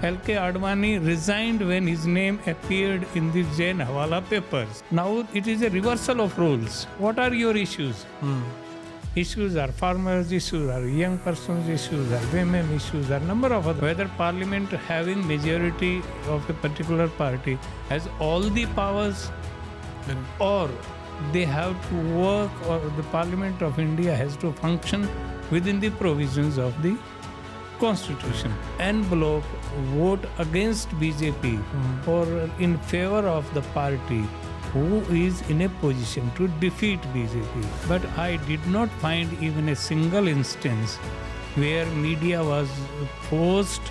L.K. Advani resigned when his name appeared in the Jain Hawala papers. Now it is a reversal of roles. What are your issues? Issues are farmers, issues are young persons, issues are women, issues are number of other. Whether Parliament having majority of a particular party has all the powers or they have to work, or the Parliament of India has to function within the provisions of the Constitution. En bloc vote against BJP or in favor of the party who is in a position to defeat BJP. But I did not find even a single instance where media was forced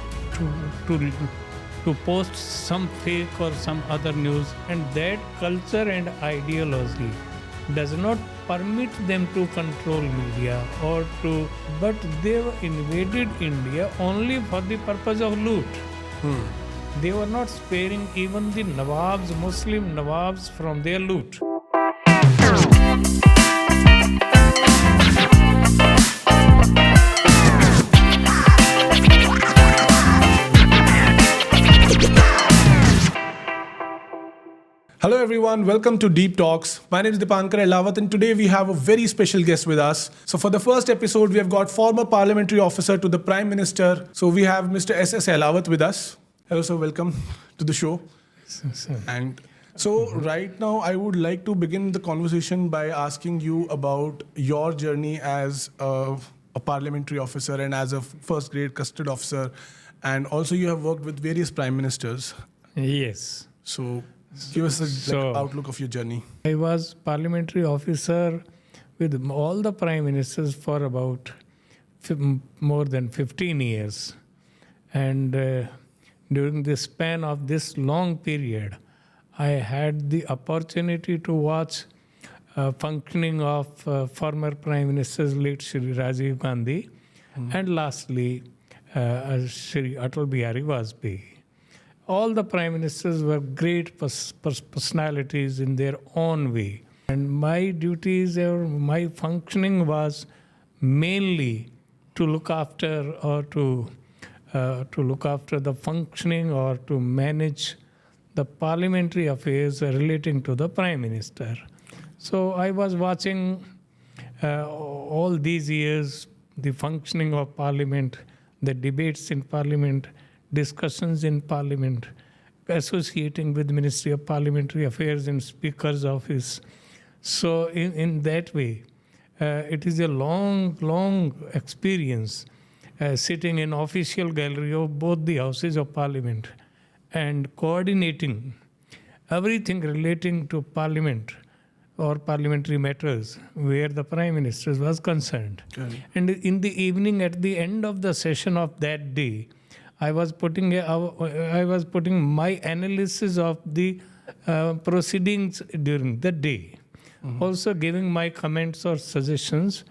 to post some fake or some other news, and that culture and ideology does not permit them to control media but they invaded India only for the purpose of loot. They were not sparing even the Nawabs, Muslim Nawabs, from their loot. Hello everyone, welcome to Deep Talks. My name is Deepankar and today we have a very special guest with us. So for the first episode, we have got former Parliamentary Officer to the Prime Minister. So we have Mr. S.S.Ahlawat with us. Hello sir, welcome to the show. And so right now I would like to begin the conversation by asking you about your journey as a Parliamentary Officer and as a first grade custard officer. And also you have worked with various Prime Ministers. Yes. So give us an outlook of your journey. I was Parliamentary Officer with all the Prime Ministers for about more than 15 years. And during the span of this long period, I had the opportunity to watch functioning of former Prime Ministers, late Shri Rajiv Gandhi, and lastly, Shri Atal Bihari Vajpayee. All the Prime Ministers were great personalities in their own way. And my duties or my functioning was mainly to look after the functioning or to manage the parliamentary affairs relating to the Prime Minister. So I was watching all these years the functioning of Parliament, the debates in Parliament, discussions in Parliament, associating with Ministry of Parliamentary Affairs and Speaker's Office. So in that way, it is a long experience sitting in official gallery of both the Houses of Parliament and coordinating everything relating to Parliament or parliamentary matters where the Prime Minister was concerned. Okay. And in the evening, at the end of the session of that day, I was putting my analysis of the proceedings during the day. Also giving my comments or suggestions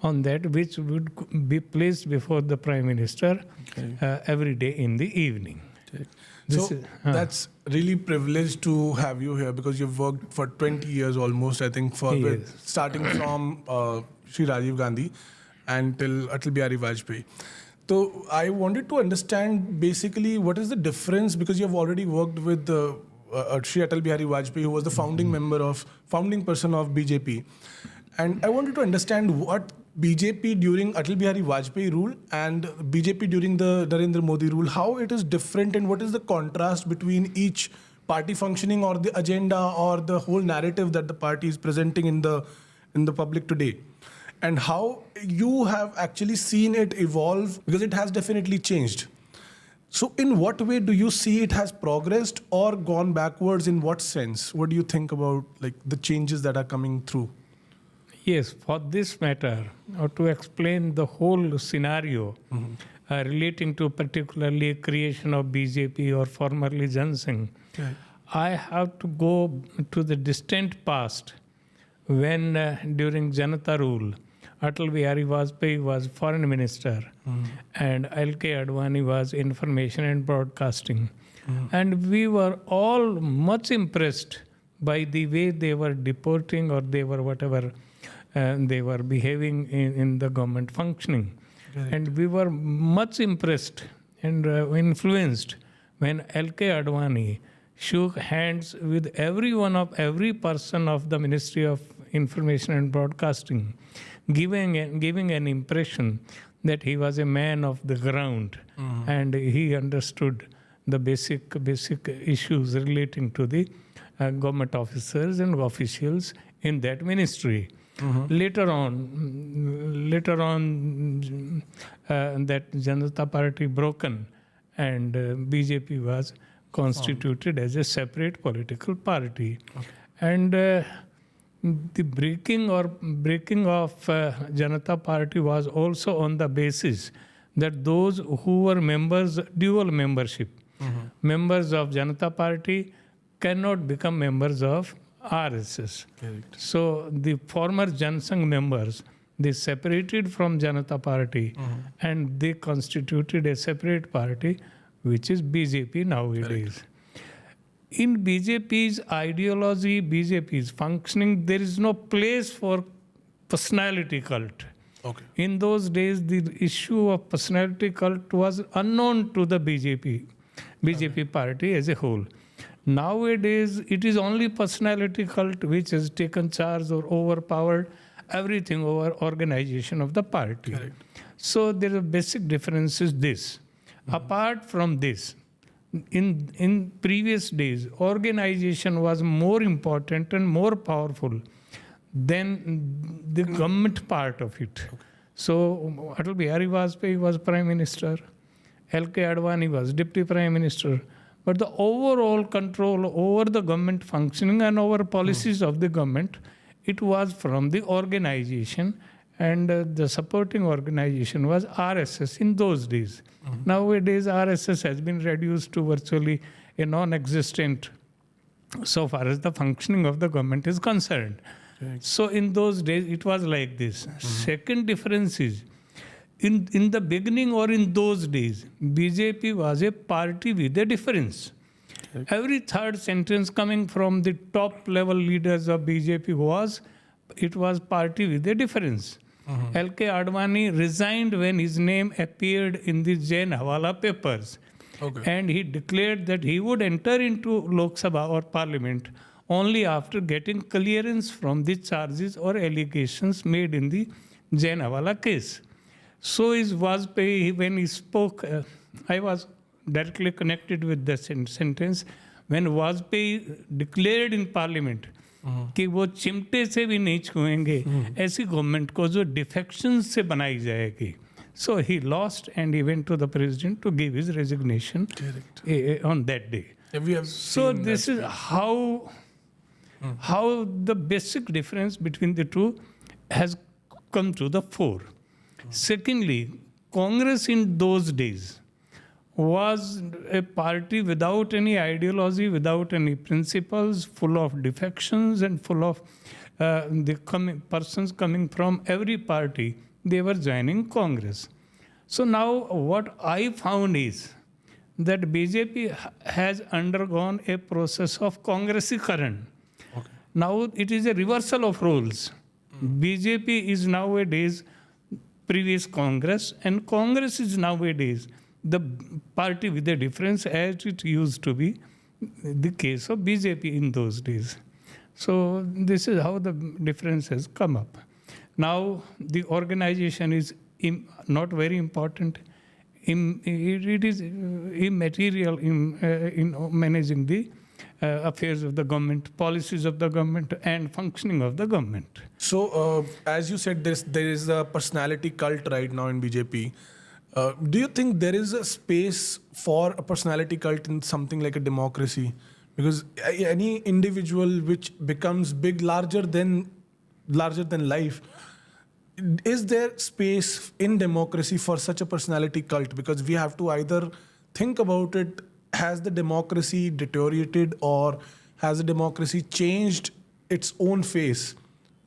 on that which would be placed before the Prime Minister every day in the evening. Okay. That's really privileged to have you here because you've worked for 20 years almost, I think, starting from Shri Rajiv Gandhi until Atal Bihari Vajpayee. So I wanted to understand basically what is the difference, because you have already worked with Shri Atal Bihari Vajpayee, who was the founding person of BJP. And I wanted to understand what BJP during Atal Bihari Vajpayee rule and BJP during the Narendra Modi rule, how it is different and what is the contrast between each party functioning or the agenda or the whole narrative that the party is presenting in the public today. And how you have actually seen it evolve, because it has definitely changed. So in what way do you see it has progressed or gone backwards? In what sense? What do you think about the changes that are coming through? Yes, for this matter, or to explain the whole scenario relating to particularly creation of BJP or formerly Jan Singh, I have to go to the distant past when during Janata rule, Atal Bihari Vajpayee was Foreign Minister and L.K. Advani was Information and Broadcasting. And we were all much impressed by the way they were deporting or they were whatever they were behaving in the government functioning. Right. And we were much impressed and influenced when L.K. Advani shook hands with every person of the Ministry of Information and Broadcasting, giving an impression that he was a man of the ground and he understood the basic issues relating to the government officers and officials in that ministry. Later on, that Janata Party broken and BJP was constituted as a separate political party. And the breaking of Janata Party was also on the basis that those who were dual membership, members of Janata Party cannot become members of RSS. Correct. So the former Jansangh members, they separated from Janata Party and they constituted a separate party, which is BJP nowadays. In BJP's ideology, BJP's functioning, there is no place for personality cult. Okay. In those days, the issue of personality cult was unknown to the BJP party as a whole. Nowadays, it is only personality cult which has taken charge or overpowered everything over organization of the party. Correct. So there are basic differences this. Apart from this, in previous days, organization was more important and more powerful than the government part of it. So Atal Bihari Vajpayee was Prime Minister, L.K. Advani was Deputy Prime Minister, but the overall control over the government functioning and over policies of the government, it was from the organization, and the supporting organization was RSS in those days. Nowadays, RSS has been reduced to virtually a non-existent so far as the functioning of the government is concerned. Right. So in those days, it was like this. Second difference is, in the beginning or in those days, BJP was a party with a difference. Correct. Every third sentence coming from the top level leaders of BJP was party with a difference. L.K. Advani resigned when his name appeared in the Jain Hawala papers. Okay. And he declared that he would enter into Lok Sabha or Parliament only after getting clearance from the charges or allegations made in the Jain Hawala case. So is Vajpayee, when he spoke, I was directly connected with the sentence, when Vajpayee declared in Parliament कि वो चिमटे से भी नहीं छुएंगे ऐसी government को जो defection से बनाई जाएगी. So he lost and he went to the president to give his resignation on that day. We have So this is how the basic difference between the two has come to the fore. Secondly, Congress in those days was a party without any ideology, without any principles, full of defections and full of persons coming from every party. They were joining Congress. So now what I found is that BJP has undergone a process of Congressikरण. Okay. Now it is a reversal of roles. BJP is nowadays previous Congress, and Congress is nowadays the party with a difference, as it used to be the case of BJP in those days. So this is how the difference has come up. Now the organization is not very important. It is immaterial in managing the affairs of the government, policies of the government, and functioning of the government. So, as you said, there is a personality cult right now in BJP. Do you think there is a space for a personality cult in something like a democracy? Because any individual which becomes big, larger than life, is there space in democracy for such a personality cult? Because we have to either think about it, has the democracy deteriorated or has the democracy changed its own face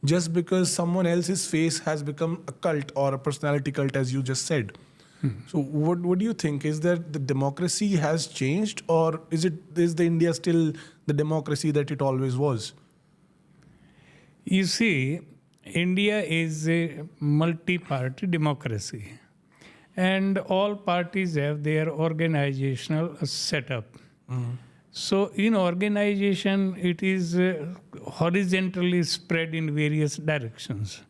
just because someone else's face has become a cult or a personality cult, as you just said? So what do you think? Is that the democracy has changed, or is the India still the democracy that it always was? You see, India is a multi-party democracy. and all parties have their organizational setup. So in organization, it is horizontally spread in various directions.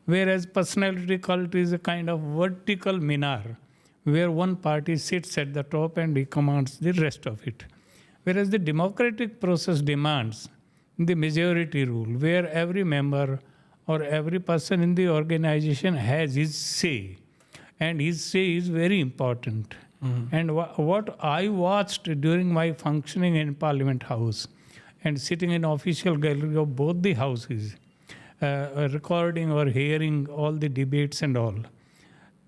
Whereas personality cult is a kind of vertical minar, where one party sits at the top and he commands the rest of it. Whereas the democratic process demands the majority rule, where every member or every person in the organization has his say. And his say is very important. And what I watched during my functioning in Parliament House and sitting in official gallery of both the houses, recording or hearing all the debates and all.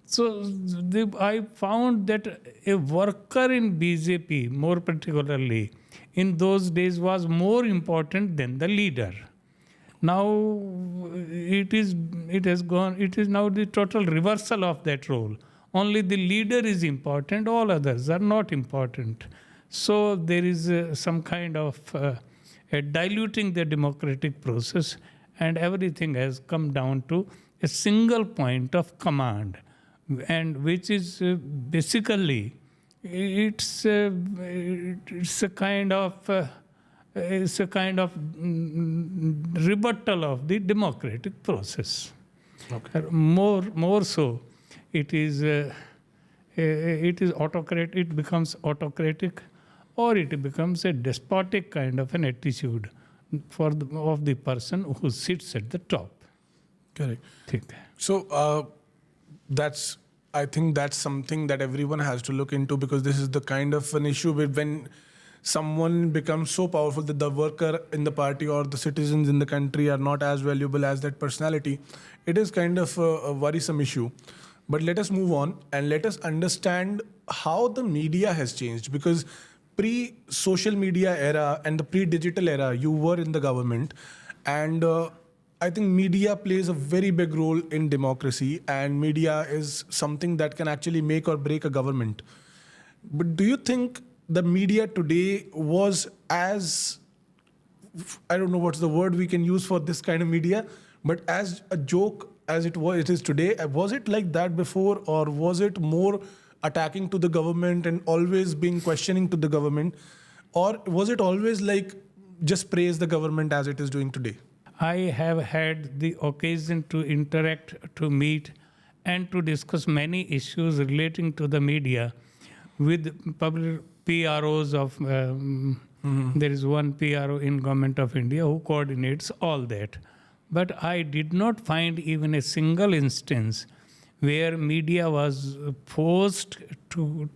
So I found that a worker in BJP, more particularly, in those days was more important than the leader. Now it is now the total reversal of that role. Only the leader is important, all others are not important. So there is some kind of diluting the democratic process, and everything has come down to a single point of command, and which is basically it's a kind of rebuttal of the democratic process. Okay. More so, it is autocratic. It becomes autocratic, or it becomes a despotic kind of an attitude of the person who sits at the top. Correct. ठीक है. So I think that's something that everyone has to look into, because this is the kind of an issue with when someone becomes so powerful that the worker in the party or the citizens in the country are not as valuable as that personality. It is kind of a worrisome issue. But let us move on and let us understand how the media has changed, because pre-social media era and the pre-digital era, you were in the government, and I think media plays a very big role in democracy, and media is something that can actually make or break a government. But do you think the media today was as, I don't know what's the word we can use for this kind of media, but as a joke as it is today? Was it like that before, or was it more attacking to the government and always being questioning to the government, or was it always like just praise the government as it is doing today? I have had the occasion to interact, to meet, and to discuss many issues relating to the media with public PROs of, there is one PRO in Government of India who coordinates all that. But I did not find even a single instance where media was forced to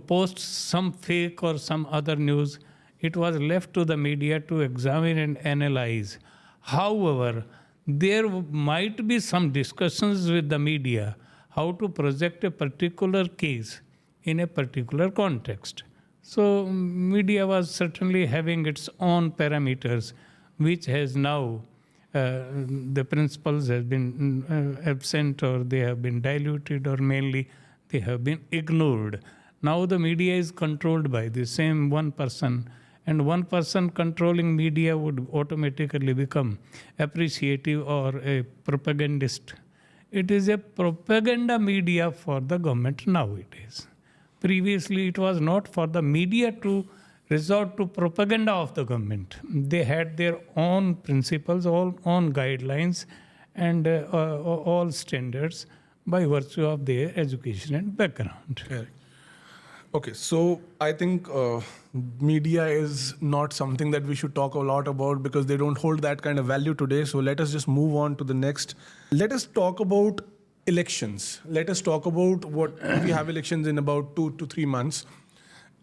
post some fake or some other news. It was left to the media to examine and analyze. However, there might be some discussions with the media how to project a particular case in a particular context. So media was certainly having its own parameters, which has now the principles have been absent, or they have been diluted, or mainly they have been ignored. Now the media is controlled by the same one person, and one person controlling media would automatically become appreciative or a propagandist. It is a propaganda media for the government nowadays. Previously, it was not for the media to resort to propaganda of the government. They had their own principles, own guidelines, and all standards by virtue of their education and background. Correct. Okay, so I think media is not something that we should talk a lot about, because they don't hold that kind of value today. So let us just move on to the next. Let us talk about elections. Let us talk about what we have elections in about 2 to 3 months.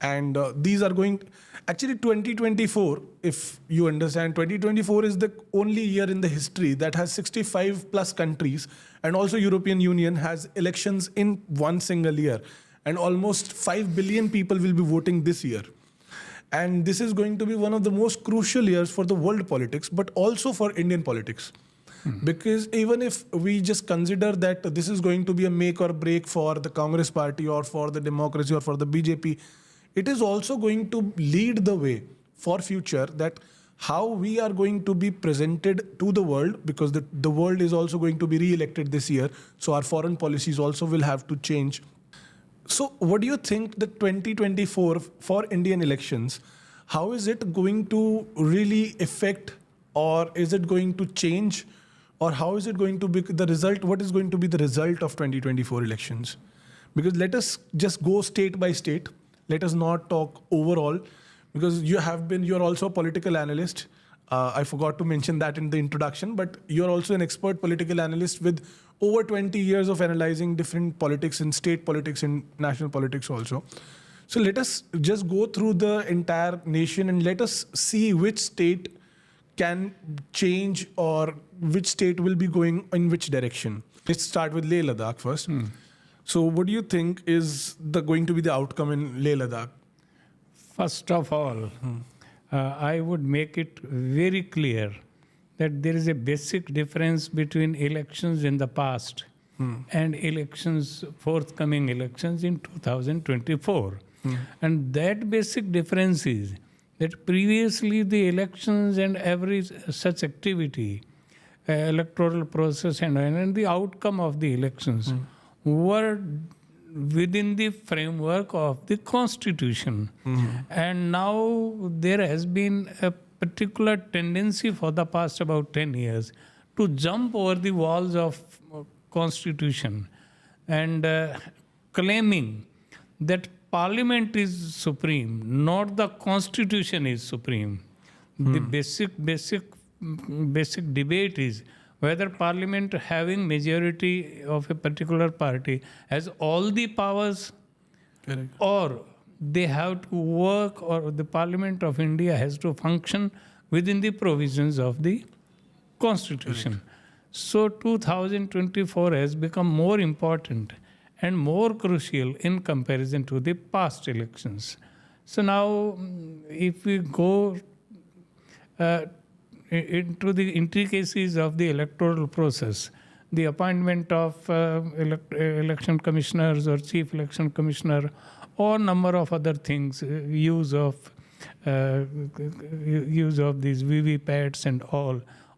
And these are going, actually 2024, if you understand, 2024 is the only year in the history that has 65 plus countries, and also European Union has elections in one single year. And almost 5 billion people will be voting this year. And this is going to be one of the most crucial years for the world politics, but also for Indian politics. Because even if we just consider that this is going to be a make or break for the Congress party or for the democracy or for the BJP, it is also going to lead the way for future that how we are going to be presented to the world, because the world is also going to be re-elected this year. So our foreign policies also will have to change. So what do you think the 2024 for Indian elections, how is it going to really affect, or is it going to change, or how is it going to be the result? What is going to be the result of 2024 elections? Because let us just go state by state. Let us not talk overall, because you're also a political analyst. I forgot to mention that in the introduction, but you're also an expert political analyst with over 20 years of analyzing different politics and state politics and national politics also. So let us just go through the entire nation and let us see which state can change or which state will be going in which direction. Let's start with Leh Ladakh first. So what do you think is going to be the outcome in Leh Ladakh? First of all, I would make it very clear that there is a basic difference between elections in the past and forthcoming elections in 2024. And that basic difference is that previously the elections and every such activity, electoral process and the outcome of the elections were within the framework of the Constitution. And now there has been a particular tendency for the past about 10 years to jump over the walls of Constitution and claiming that Parliament is supreme, not the Constitution is supreme. The basic debate is whether Parliament having majority of a particular party has all the powers. Correct. Or they have to work, or the Parliament of India has to function within the provisions of the Constitution. Correct. So 2024 has become more important and more crucial in comparison to the past elections. So now, if we go into the intricacies of the electoral process, the appointment of election commissioners or chief election commissioner, or number of other things, use of these VVPATs and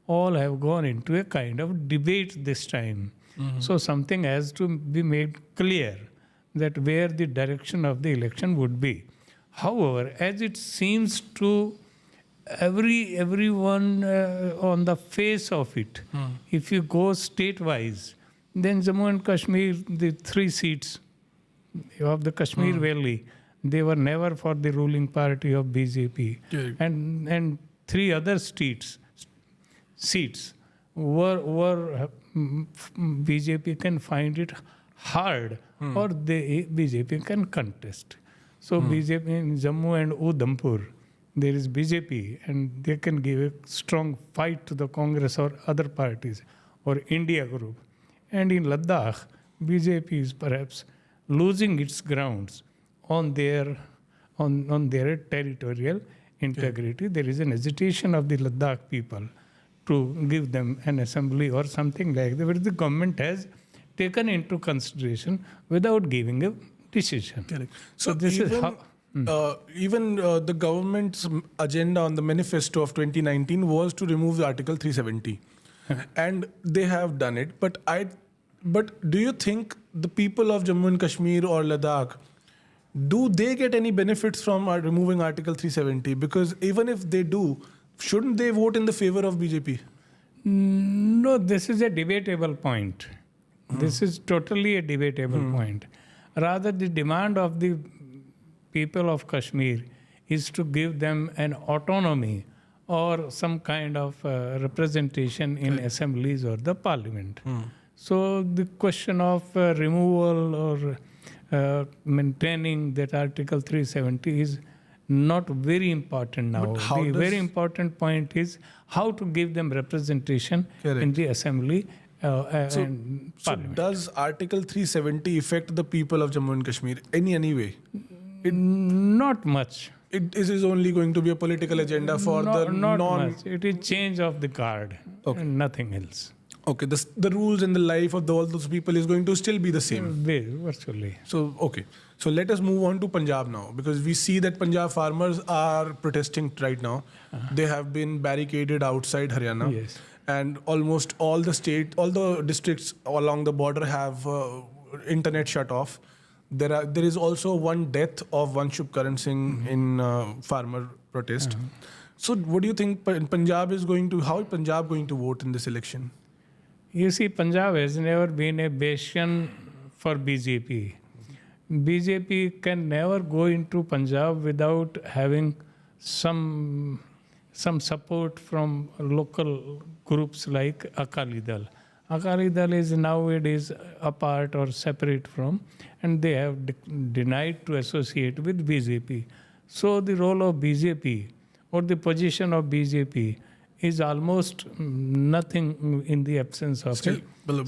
all have gone into a kind of debate this time. So something has to be made clear that where the direction of the election would be. However, as it seems to everyone on the face of it, if you go state-wise, then Jammu and Kashmir, the 3 seats of the Kashmir Valley, they were never for the ruling party of BJP. And 3 other seats were BJP can find it hard, or BJP can contest. So BJP in Jammu and Udhampur, there is BJP, and they can give a strong fight to the Congress or other parties or India group. And in Ladakh, BJP is perhaps losing its grounds on their territorial integrity. There is an hesitation of the Ladakh people to give them an assembly or something like that, which the government has taken into consideration without giving a decision. Correct. So this is how... even the government's agenda on the manifesto of 2019 was to remove the Article 370. And they have done it. But do you think the people of Jammu and Kashmir or Ladakh, do they get any benefits from removing Article 370? Because even if they do, shouldn't they vote in the favor of BJP? No, this is a debatable point. This is totally a debatable point. Rather, the demand of the people of Kashmir is to give them an autonomy or some kind of representation in assemblies or the parliament. So the question of removal or maintaining that Article 370 is not very important now. The very important point is how to give them representation in the assembly and parliament. So does Article 370 affect the people of Jammu and Kashmir in any way? Not much. It is only going to be a political agenda for Not much. It is change of the guard and nothing else. Okay, the rules and the life of all those people is going to still be the same. Virtually. So, okay. So let us move on to Punjab now, because we see that Punjab farmers are protesting right now. They have been barricaded outside Haryana. Yes. And almost all the districts along the border have internet shut off. There is also one death of one Shubkaran Singh in farmer protest. So what do you think Punjab is going to, how is Punjab going to vote in this election? You see, Punjab has never been a bastion for BJP. BJP can never go into Punjab without having some support from local groups like Akali Dal. Akali Dal is nowadays apart or separate from, and they have denied to associate with BJP. So the role of BJP or the position of BJP is almost nothing in the absence of Still,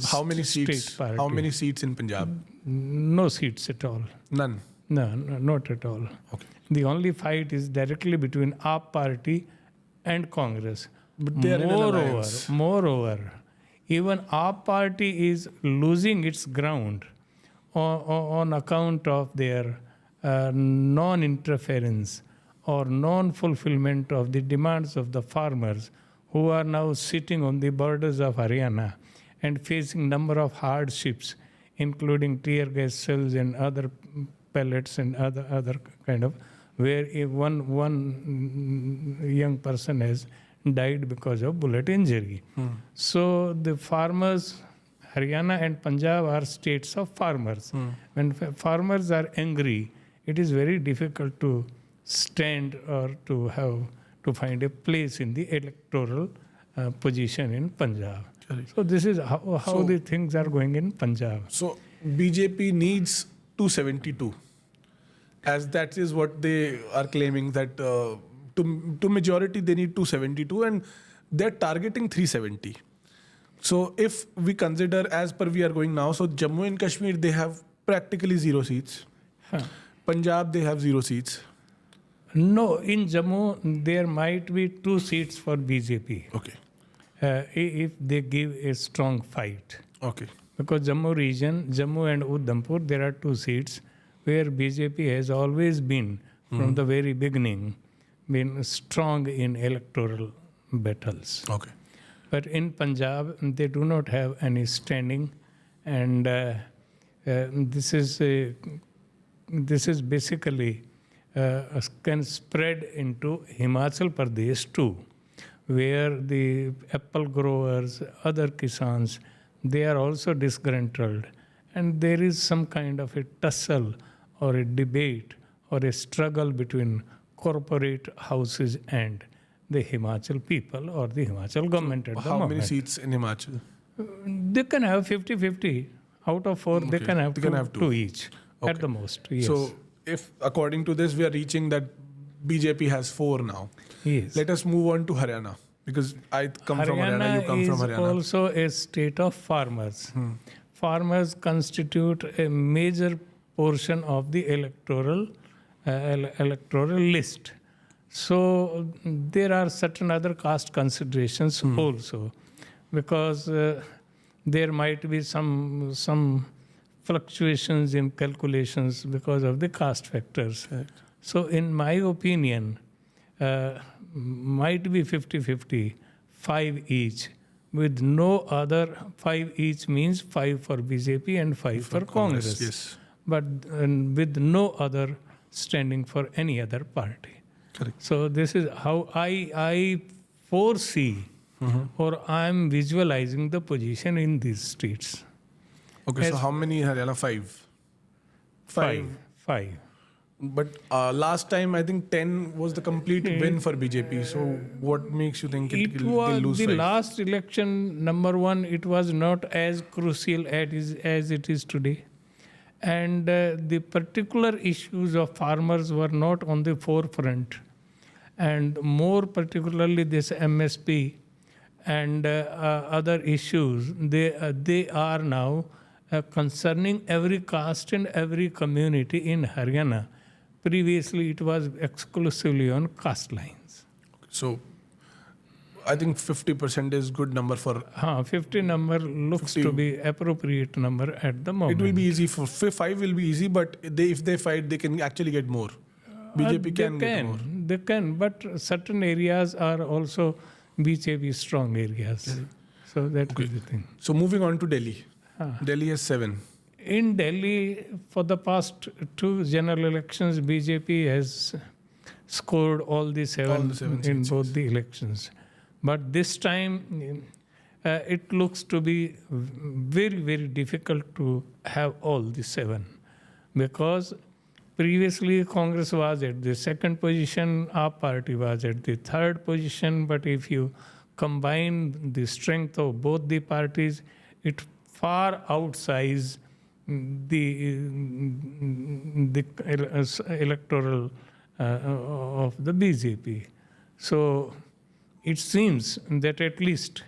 how many seats? party. How many seats in Punjab? No seats at all. None. No, not at all. Okay. The only fight is directly between AAP party and Congress. But they are in an alliance. Moreover, even AAP party is losing its ground on account of their non-interference or non-fulfillment of the demands of the farmers who are now sitting on the borders of Haryana and facing number of hardships, including tear gas cells and other pellets and other kind of, where one young person has died because of bullet injury. So the farmers, Haryana and Punjab are states of farmers. When farmers are angry, it is very difficult to stand or to find a place in the electoral position in Punjab. Correct. So this is how the things are going in Punjab. So BJP needs 272, as that is what they are claiming, that to majority they need 272 and they're targeting 370. So if we consider as per we are going now, so Jammu and Kashmir, they have practically 0 seats. Punjab, they have 0 seats. No, in Jammu there might be 2 seats for BJP. Okay. If they give a strong fight. Okay. Because Jammu region, Jammu and Udhampur, there are 2 seats where BJP has always been, from the very beginning, been strong in electoral battles. Okay. But in Punjab, they do not have any standing, and this is basically can spread into Himachal Pradesh too, where the apple growers, other kisans, they are also disgruntled, and there is some kind of a tussle or a debate or a struggle between corporate houses and the Himachal people or the Himachal government at the moment. How many seats in Himachal? They can have 50-50. Out of 4, they can have two each at the most. Yes. So if according to this, we are reaching that BJP has 4 now. Yes. Let us move on to Haryana, because I come from Haryana, you come from Haryana. Haryana is also a state of farmers. Farmers constitute a major portion of the electoral list. So there are certain other caste considerations also, because there might be some fluctuations in calculations because of the caste factors. Right. So in my opinion, might be 50-50, 5 each, with no other. 5 each means 5 for BJP and 5 for Congress. Yes. But with no other standing for any other party. Correct. So this is how I foresee or I am visualizing the position in these states. Okay, so how many Haryana? 5? 5. But last time, I think 10 was the complete win for BJP. So what makes you think It they'll was lose the 5? last election, number one, it was not as crucial as it is today. And the particular issues of farmers were not on the forefront. And more particularly this MSP and other issues, they are now concerning every caste and every community in Haryana. Previously, it was exclusively on caste lines. So I think 50% is good number for. 50 number looks 50. To be appropriate number at the moment. It will be easy for 5 will be easy, but if they fight, they can actually get more. BJP can get more. They can, but certain areas are also BJP strong areas. So that is the thing. So moving on to Delhi. Delhi has 7. In Delhi, for the past 2 general elections, BJP has scored all the 7 in both the elections. But this time, it looks to be very, very difficult to have all the 7. Because previously, Congress was at the 2nd position, our party was at the 3rd position. But if you combine the strength of both the parties, it far outsides the electoral of the BJP. So it seems that at least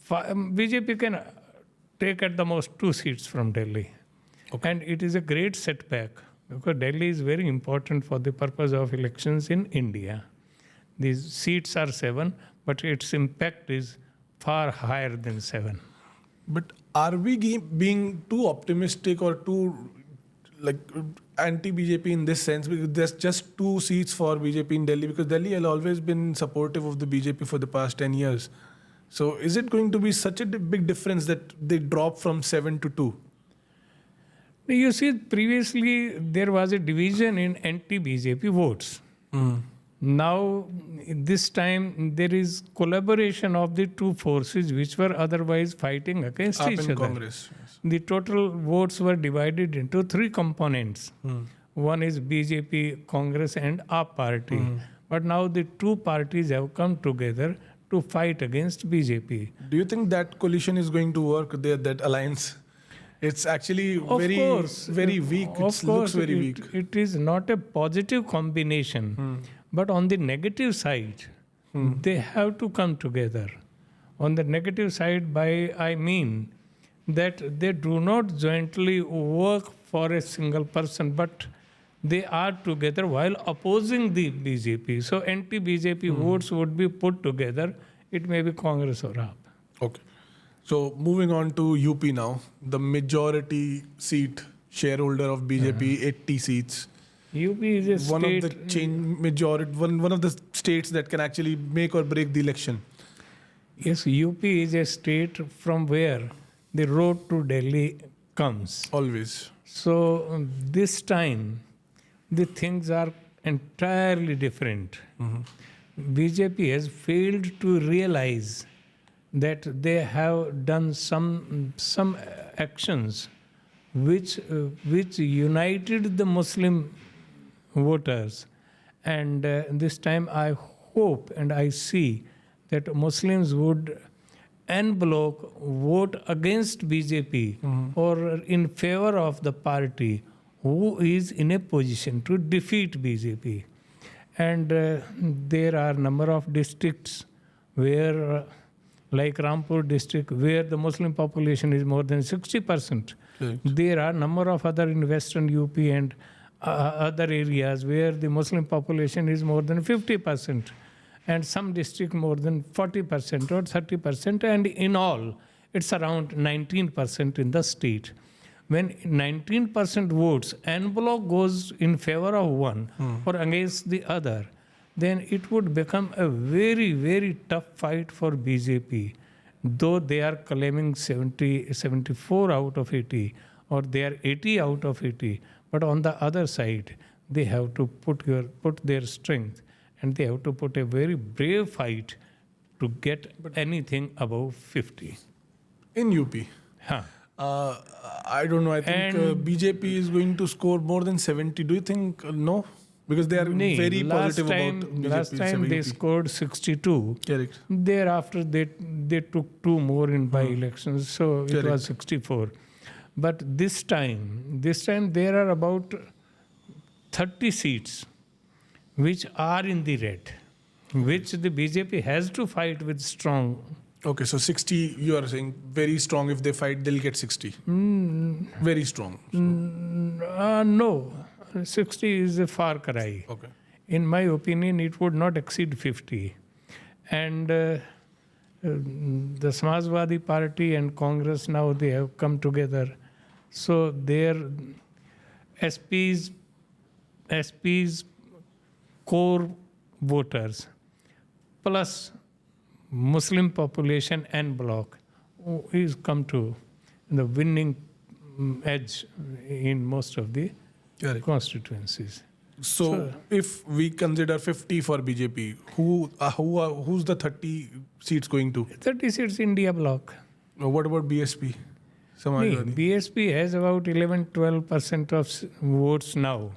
BJP can take at the most 2 seats from Delhi. Okay. And it is a great setback because Delhi is very important for the purpose of elections in India. These seats are 7, but its impact is far higher than 7. But are we being too optimistic or too anti-BJP in this sense? Because there's just 2 seats for BJP in Delhi, because Delhi has always been supportive of the BJP for the past 10 years. So is it going to be such a big difference that they drop from 7 to 2? You see, previously there was a division in anti-BJP votes. Now, this time, there is collaboration of the 2 forces which were otherwise fighting against each other. Congress, yes. The total votes were divided into 3 components. One is BJP, Congress and our party. But now the 2 parties have come together to fight against BJP. Do you think that coalition is going to work there, that alliance? It's actually very weak. It looks very weak. It is not a positive combination. But on the negative side, they have to come together. On the negative side, I mean that they do not jointly work for a single person, but they are together while opposing the BJP. So anti-BJP votes would be put together. It may be Congress or AAP. Okay. So moving on to UP now, the majority seat shareholder of BJP, 80 seats. UP is a one state, of the majority, one of the states that can actually make or break the election. Yes, UP is a state from where the road to Delhi comes. Always. So this time, the things are entirely different. BJP has failed to realize that they have done some actions which united the Muslim voters, and this time I hope and I see that Muslims would en bloc vote against BJP or in favor of the party who is in a position to defeat BJP. And there are number of districts where, like Rampur district, where the Muslim population is more than 60%. Right. There are number of other in Western UP and other areas where the Muslim population is more than 50%, and some district more than 40% or 30%, and in all, it's around 19% in the state. When 19% votes en bloc goes in favor of one or against the other, then it would become a very, very tough fight for BJP. Though they are claiming 74 out of 80, or they are 80 out of 80, but on the other side, they have to put their strength, and they have to put a very brave fight to get anything above 50. In UP? I don't know. I think BJP is going to score more than 70. Do you think no? Because they are very positive about BJP. Last time they scored 62. Correct. Thereafter, they took 2 more in by-elections, so it was 64. But this time there are about 30 seats which are in the red, which the BJP has to fight with strong. Okay, so 60, you are saying very strong. If they fight, they'll get 60. Very strong. No, 60 is a far cry. Okay. In my opinion, it would not exceed 50. And the Samajwadi Party and Congress now they have come together. So their SP's core voters plus Muslim population en bloc is come to the winning edge in most of the constituencies. So if we consider 50 for BJP, who's the 30 seats going to? 30 seats India bloc. What about BSP? BSP has about 11-12% of votes now.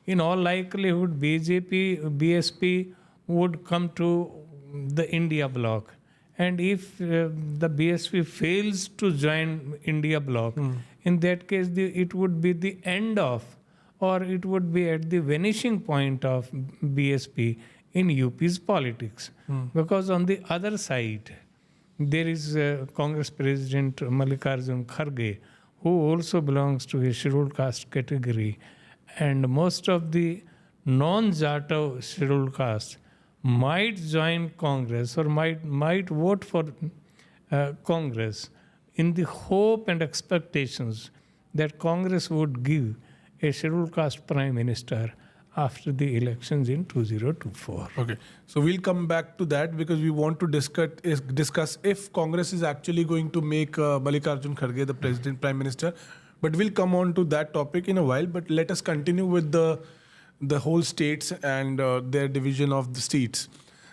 In all likelihood, BSP would come to the India bloc. And if the BSP fails to join India bloc, in that case, it would be the end of, or it would be at the vanishing point of BSP in UP's politics. Because on the other side, there is Congress President Mallikarjun Kharge, who also belongs to a scheduled caste category. And most of the non-Jatav scheduled caste might join Congress or might vote for Congress in the hope and expectations that Congress would give a scheduled caste prime minister after the elections in 2024. Okay, so we'll come back to that because we want to discuss if Congress is actually going to make Mallikarjun Kharge the president, prime minister. But we'll come on to that topic in a while. But let us continue with the whole states and their division of the seats.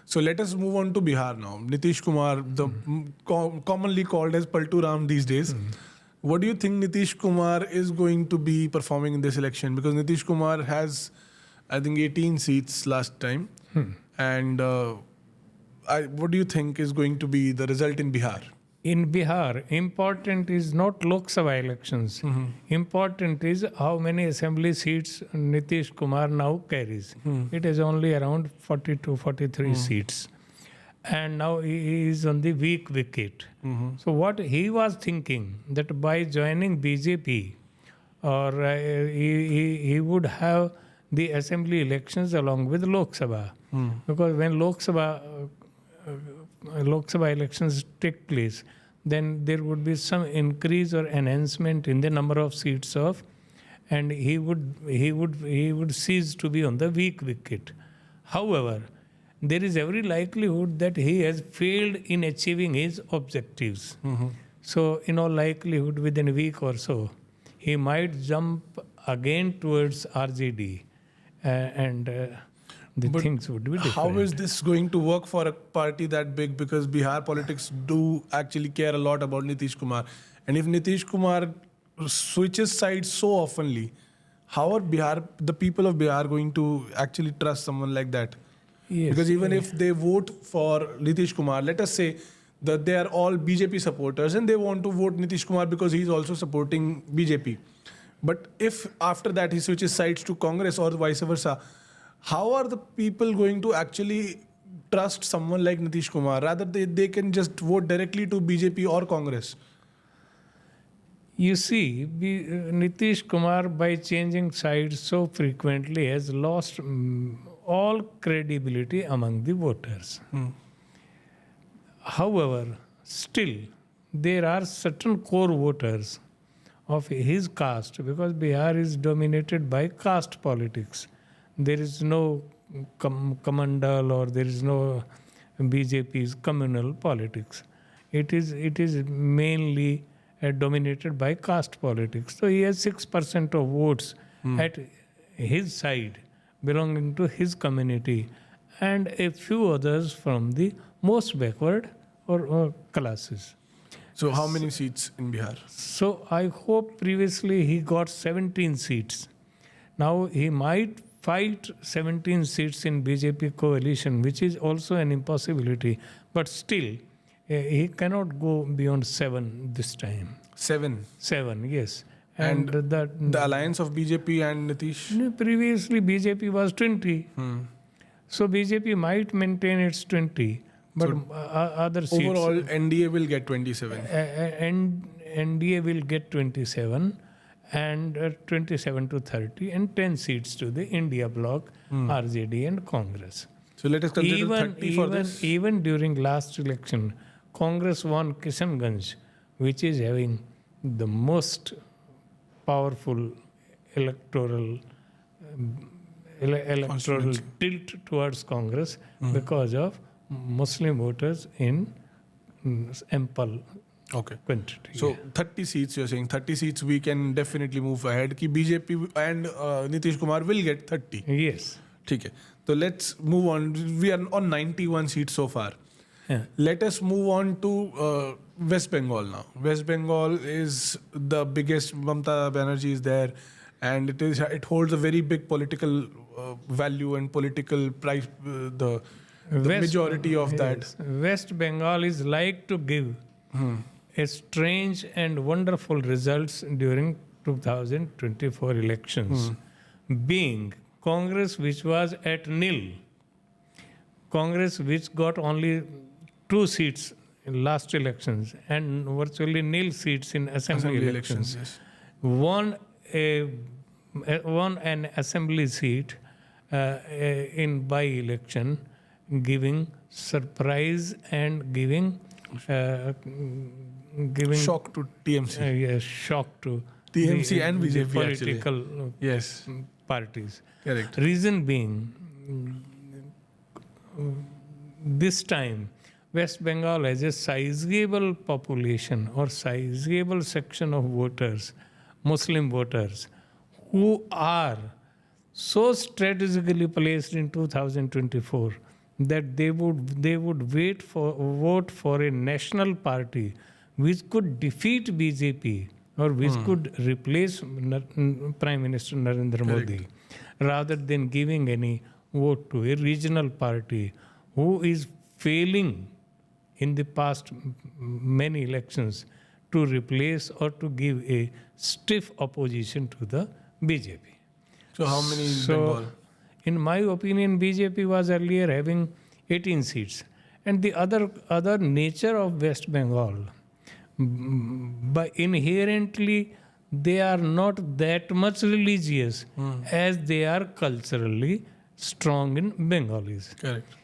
So let us move on to Bihar now. Nitish Kumar, commonly called as Paltu Ram these days. What do you think Nitish Kumar is going to be performing in this election? Because Nitish Kumar has, I think, 18 seats last time. And what do you think is going to be the result in Bihar? In Bihar, important is not Lok Sabha elections. Important is how many assembly seats Nitish Kumar now carries. It is only around 42, 43 seats. And now he is on the weak wicket. So what he was thinking, that by joining BJP, or he would have the assembly elections along with Lok Sabha. Because when Lok Sabha elections take place, then there would be some increase or enhancement in the number of seats and he would cease to be on the weak wicket. However, there is every likelihood that he has failed in achieving his objectives. So, in all likelihood, within a week or so, he might jump again towards RJD but things would be different. How is this going to work for a party that big? Because Bihar politics do actually care a lot about Nitish Kumar. And if Nitish Kumar switches sides so oftenly, how are the people of Bihar going to actually trust someone like that? Yes, because even if they vote for Nitish Kumar, let us say that they are all BJP supporters and they want to vote Nitish Kumar because he is also supporting BJP. But if after that he switches sides to Congress or vice versa, how are the people going to actually trust someone like Nitish Kumar? Rather, they can just vote directly to BJP or Congress. You see, Nitish Kumar, by changing sides so frequently, has lost all credibility among the voters. However, still, there are certain core voters of his caste, because Bihar is dominated by caste politics. There is no Kamandal or there is no BJP's communal politics. It is mainly dominated by caste politics. So he has 6% of votes at his side belonging to his community and a few others from the most backward or classes. So how many seats in Bihar? So I hope previously he got 17 seats. Now he might fight 17 seats in BJP coalition, which is also an impossibility. But still, he cannot go beyond 7 this time. 7? 7, yes. And the alliance of BJP and Nitish? Previously, BJP was 20. So BJP might maintain its 20. But so other seats... Overall, NDA will get 27. NDA will get 27. And 27 to 30 and 10 seats to the India bloc, RJD and Congress. So let us consider 30 for this. Even during last election, Congress won Kishanganj, which is having the most powerful electoral tilt towards Congress because of Muslim voters in ample quantity. So 30 seats, you're saying 30 seats we can definitely move ahead. Ki BJP and Nitish Kumar will get 30. Yes. Okay. So let's move on. We are on 91 seats so far. Yeah. Let us move on to West Bengal now. West Bengal is the biggest. Mamata Banerjee is there, and it holds a very big political value and political price. The majority of that. West Bengal is like to give a strange and wonderful results during 2024 elections, being Congress, which was at nil. Congress, which got only 2 seats in last elections and virtually nil seats in assembly elections, yes. won an assembly seat in by-election, giving surprise and giving shock to TMC. Yes, shock to TMC and BJP political actually. parties. Correct. Reason being, this time West Bengal has a sizable population or sizable section of voters, Muslim voters, who are so strategically placed in 2024 that they would vote for a national party which could defeat BJP or which could replace Prime Minister Narendra Modi, rather than giving any vote to a regional party who is failing in the past many elections to replace or to give a stiff opposition to the BJP. So how many in Bengal? In my opinion, BJP was earlier having 18 seats. And the other nature of West Bengal, by inherently, they are not that much religious as they are culturally strong in Bengalis. Correct.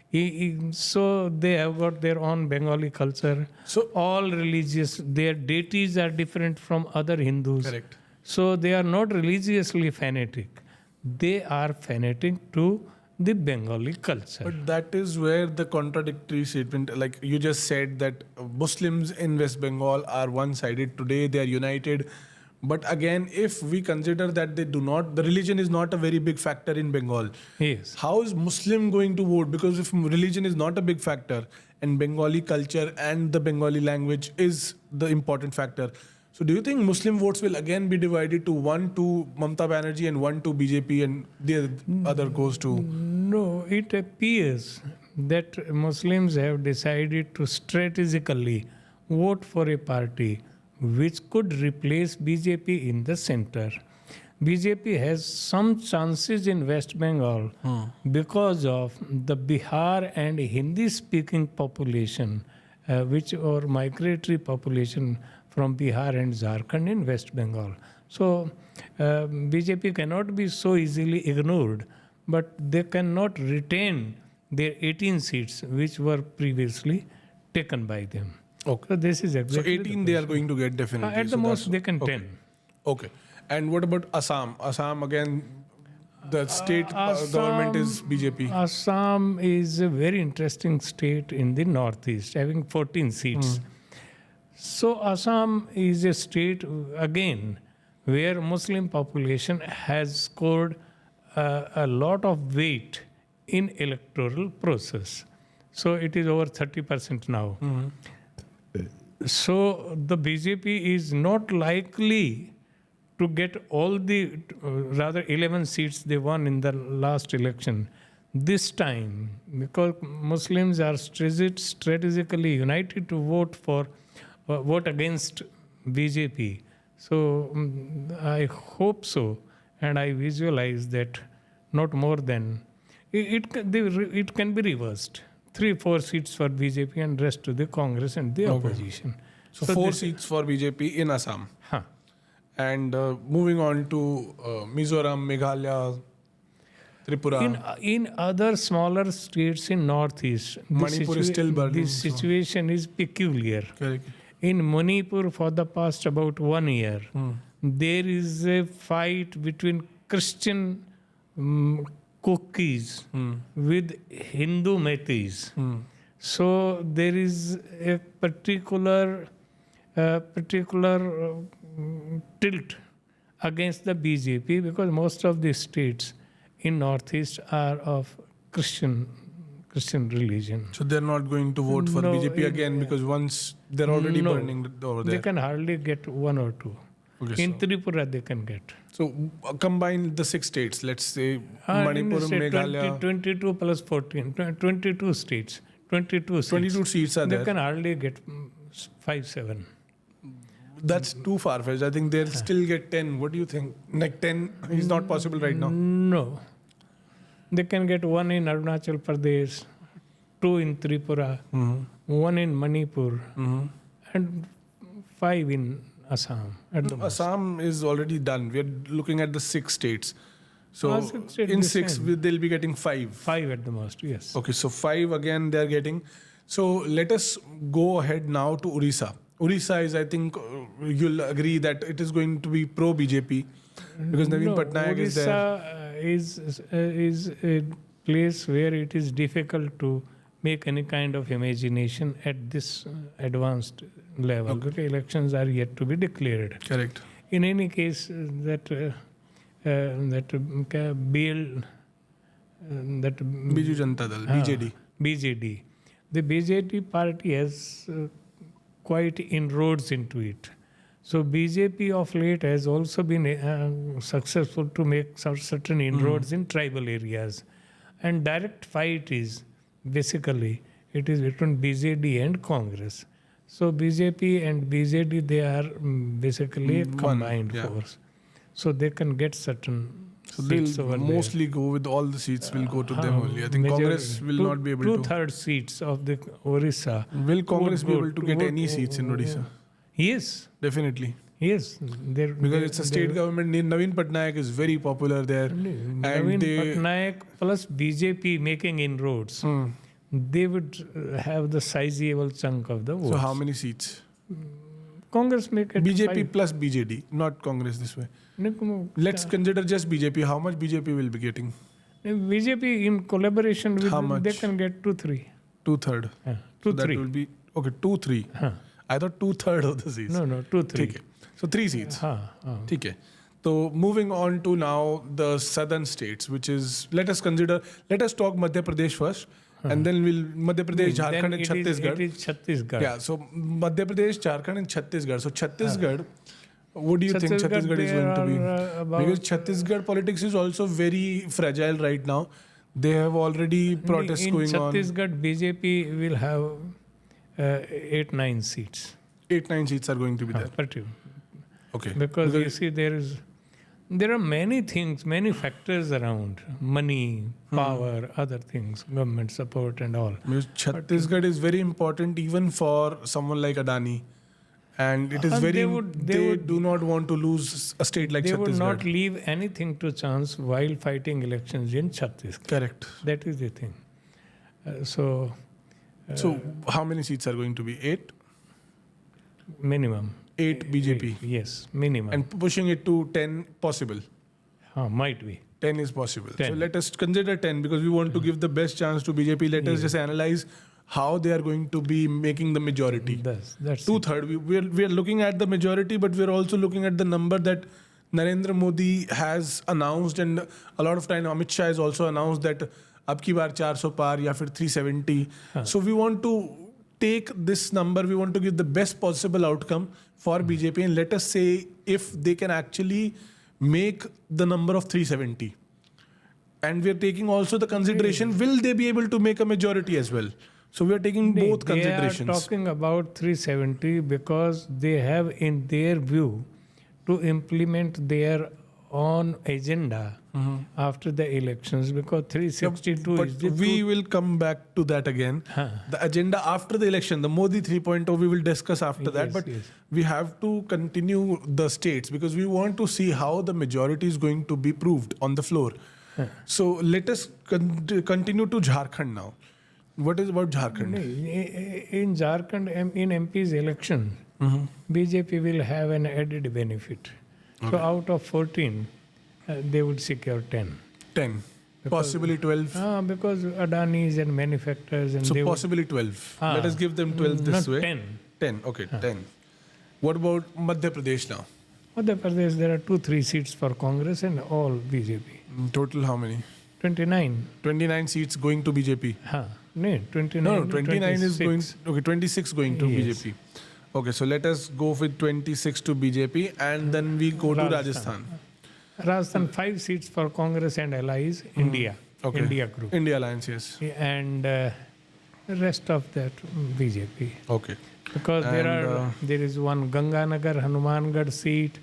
So they have got their own Bengali culture. So all religious, their deities are different from other Hindus. Correct. So they are not religiously fanatic. They are fanatic to the Bengali culture. But that is where the contradictory statement, like you just said, that Muslims in West Bengal are one-sided. Today they are united. But again, if we consider that the religion is not a very big factor in Bengal. Yes. How is Muslim going to vote? Because if religion is not a big factor and Bengali culture and the Bengali language is the important factor. So do you think Muslim votes will again be divided to 1 to Mamata Banerjee and 1 to BJP and the other goes to... No, it appears that Muslims have decided to strategically vote for a party which could replace BJP in the center. BJP has some chances in West Bengal because of the Bihar and Hindi-speaking population, or migratory population from Bihar and Jharkhand in West Bengal. So BJP cannot be so easily ignored, but they cannot retain their 18 seats which were previously taken by them. Okay. So this is exactly So 18 they are going to get definitely. At the most they can 10. Okay. And what about Assam? Assam again, the state government is BJP. Assam is a very interesting state in the northeast, having 14 seats. So Assam is a state, again, where Muslim population has scored a lot of weight in electoral process. So it is over 30% now. So the BJP is not likely to get all the, rather 11 seats they won in the last election this time, because Muslims are strategically united to vote against BJP. So I hope so, and I visualize that not more than, it can be reversed. 3-4 seats for BJP and rest to the Congress and the opposition. So 4 seats for BJP in Assam. Huh. And moving on to Mizoram, Meghalaya. Tripura. In other smaller states in Northeast, Manipur is still burning, this situation is peculiar. Correct. In Manipur, for the past about 1 year, there is a fight between Christian cookies with Hindu Metis. So there is a particular tilt against the BJP because most of the states in Northeast are of Christian religion. So they're not going to vote for BJP again because once they're already burning over there. They can hardly get 1 or 2. Okay, in Tripura they can get. So combine the 6 states, let's say Manipur, Meghalaya. 22 plus 14, 22 states. 22 seats. 22 seats are there. They can hardly get 5, 7. That's too far-fetched. I think they'll still get 10. What do you think? Like 10 is not possible right now. No. They can get 1 in Arunachal Pradesh, 2 in Tripura, 1 in Manipur, and 5 in Assam. Assam is already done. We are looking at the 6 states. So in 6, they'll be getting 5. 5 at the most, yes. Okay, so 5 again they're getting. So let us go ahead now to Orissa. Orissa is, I think, you'll agree that it is going to be pro-BJP because Naveen Patnaik is there. Orissa is a place where it is difficult to make any kind of imagination at this advanced level. Okay. Elections are yet to be declared. Correct. In any case, Biju Janata Dal, BJD. BJD. The BJD party has quite inroads into it. So BJP of late has also been successful to make certain inroads in tribal areas. And direct fight is basically, it is between BJD and Congress. So BJP and BJD, they are basically a combined force. So they can get certain seats over there. Mostly go with all the seats will go to them only. I think Congress will not be able to. 2/3 seats of the Orissa. Will Congress be able to get any seats in Odisha? Yes. Definitely. Yes. Because it's a state government. Naveen Patnaik is very popular there. Naveen Patnaik plus BJP making inroads. They would have the sizable chunk of the votes. So how many seats? Congress make it BJP 5. plus BJD, not Congress this way. Let's consider just BJP. How much BJP will be getting? BJP in collaboration with them, they can get 2/3. 2/3. 2/3. So that will be 2/3. I thought 2/3 of the seats. No, 2/3. Okay. So 3 seats. Okay. So moving on to now the southern states, which is let us talk Madhya Pradesh first. And then we'll Madhya Pradesh, Jharkhand and Chhattisgarh. It is Chhattisgarh. Yeah, so Madhya Pradesh, Jharkhand and Chhattisgarh. So Chhattisgarh, what do you think Chhattisgarh is going to be? Because Chhattisgarh politics is also very fragile right now. They have already protests going on. In Chhattisgarh, BJP will have 8-9 seats. 8-9 seats are going to be there. Okay. Because you see, there are many things, many factors around. Money, power, other things, government support and all. Because Chhattisgarh is very important even for someone like Adani. And it is they do not want to lose a state like Chhattisgarh. They would not leave anything to chance while fighting elections in Chhattisgarh. Correct. That is the thing. So how many seats are going to be? 8? Minimum. 8 BJP. Yes, minimum. And pushing it to 10 possible. Might be. 10 is possible. 10. So let us consider 10 because we want to give the best chance to BJP. Let us just analyze how they are going to be making the majority. That's 2/3. We are looking at the majority, but we are also looking at the number that Narendra Modi has announced, and a lot of time Amit Shah has also announced that ab ki baar 400 par ya fir 370. So we want to take this number, we want to give the best possible outcome for BJP, and let us say if they can actually make the number of 370. And we are taking also the consideration, will they be able to make a majority as well? So we are taking both considerations. They are talking about 370 because they have in their view to implement their own agenda after the elections, because 362 but is the we will come back to that again. The agenda after the election, the Modi 3.0, we will discuss after that. But we have to continue the states because we want to see how the majority is going to be proved on the floor. So let us continue to Jharkhand now. What is about Jharkhand? In Jharkhand, in MP's election, BJP will have an added benefit. So out of 14, they would secure 10. 10. Possibly 12. Because Adani's and manufacturers and So they possibly 12. Let us give them 12 this way. 10. 10. Okay, 10. What about Madhya Pradesh now? Madhya Pradesh, there are 2-3 seats for Congress and all BJP. Total how many? 29. 29 seats going to BJP. No, 29. No, 29 is 26. going. Okay, 26 going to Yes. BJP. Okay, so let us go with 26 to BJP and then we go to Rajasthan. Rajasthan, 5 seats for Congress and allies, India. Okay. India group. India Alliance, yes. And the rest of that, BJP. Okay. Because there is one Ganganagar, Hanumangarh seat,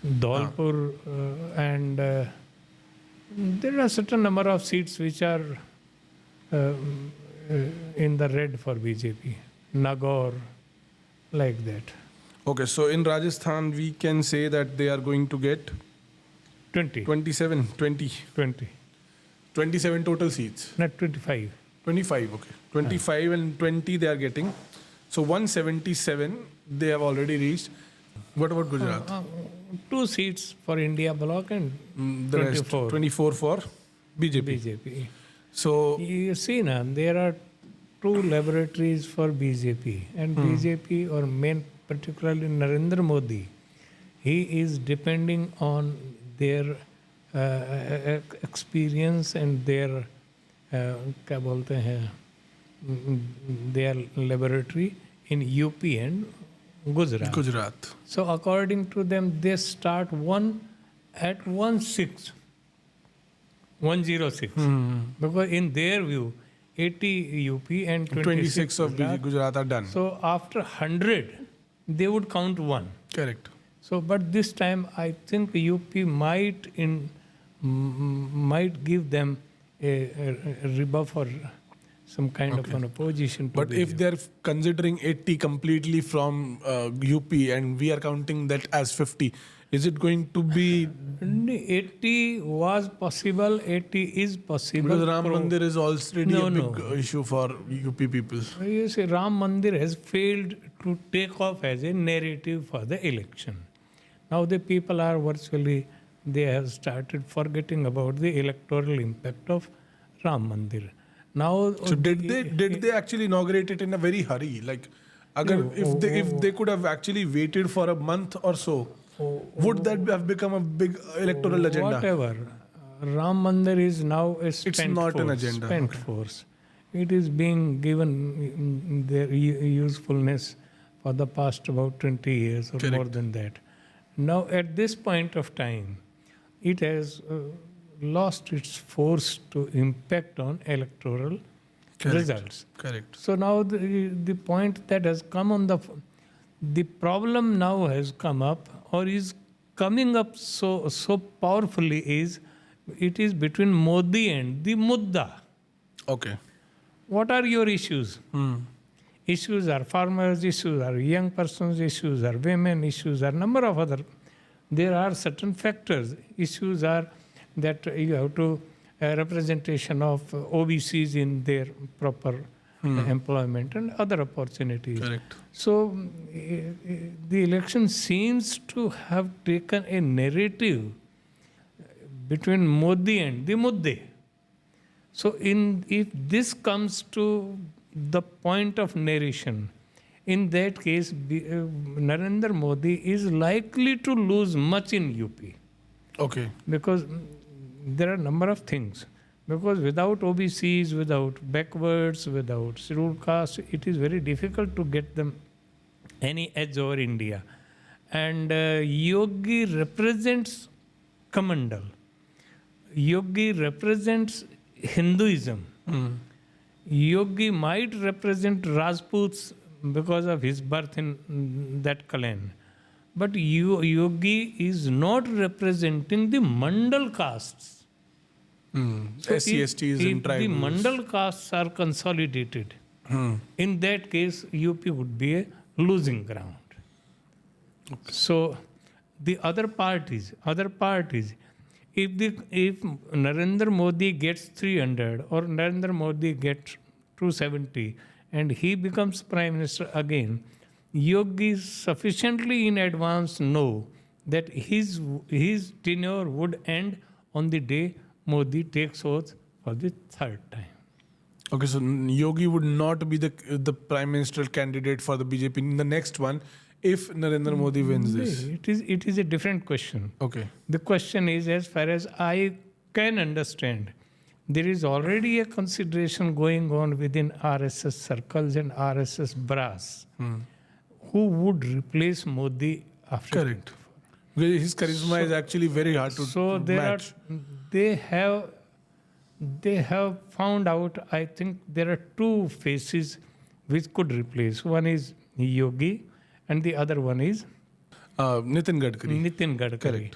Dholpur, and there are certain number of seats which are in the red for BJP. Nagaur, like that. Okay, so in Rajasthan, we can say that they are going to get 20. 27, 20. 20. 27 total seats. Not 25. 25, okay. 25 and 20 they are getting. So 177 they have already reached. What about Gujarat? 2 seats for India bloc and The rest, 24. 24 for BJP. BJP. So, You see now, there are 2 laboratories for BJP. And BJP, or particularly Narendra Modi, he is depending on their experience and their क्या बोलते हैं, their laboratory in UP and Gujarat. So according to them, they start at 106. Because in their view, 80 UP and 26 of Gujarat are done. So after 100, they would count 1. Correct. So, but this time I think UP might give them a rebuff or some kind of an opposition. But if they're considering 80 completely from UP and we are counting that as 50, is it going to be... 80 was possible, 80 is possible. Because Ram Mandir is already a big issue for UP people. You see, Ram Mandir has failed to take off as a narrative for the election. Now the people are they have started forgetting about the electoral impact of Ram Mandir. Now, so did they actually inaugurate it in a very hurry? Like, if they could have actually waited for a month or so, would that have become a big electoral agenda? Whatever. Ram Mandir is now a an agenda. Spent force. It is being given their usefulness for the past about 20 years or more than that. Now, at this point of time, it has lost its force to impact on electoral results. Correct. So now the point that has come on the problem now has come up or is coming up so powerfully is it is between Modi and the Mudda. Okay. What are your issues? Issues are farmers, issues are young persons, issues are women, issues are number of other. There are certain factors. Issues are that you have to representation of OBCs in their proper employment and other opportunities. Correct. So the election seems to have taken a narrative between Modi and the Mudde. So if this comes to the point of narration, in that case, Narendra Modi is likely to lose much in UP. Okay. Because there are a number of things. Because without OBCs, without backwards, without scheduled caste, it is very difficult to get them any edge over India. And Yogi represents Kamandal. Yogi represents Hinduism. Yogi might represent Rajputs because of his birth in that clan. But Yogi is not representing the Mandal castes. So SC/STs and tribals. If the Mandal castes are consolidated, in that case, UP would be a losing ground. Okay. So the other parties, if Narendra Modi gets 300 or Narendra Modi gets 270 and he becomes Prime Minister again, Yogis sufficiently in advance know that his tenure would end on the day Modi takes oath for the third time. Okay, so Yogi would not be the Prime Minister candidate for the BJP in the next one if Narendra Modi wins this. It is a different question. Okay. The question is, as far as I can understand, there is already a consideration going on within RSS circles and RSS brass. Who would replace Modi after? Correct. Because his charisma is actually very hard to match. They have found out, I think there are two faces which could replace. One is Yogi and the other one is Nitin Gadkari. Correct.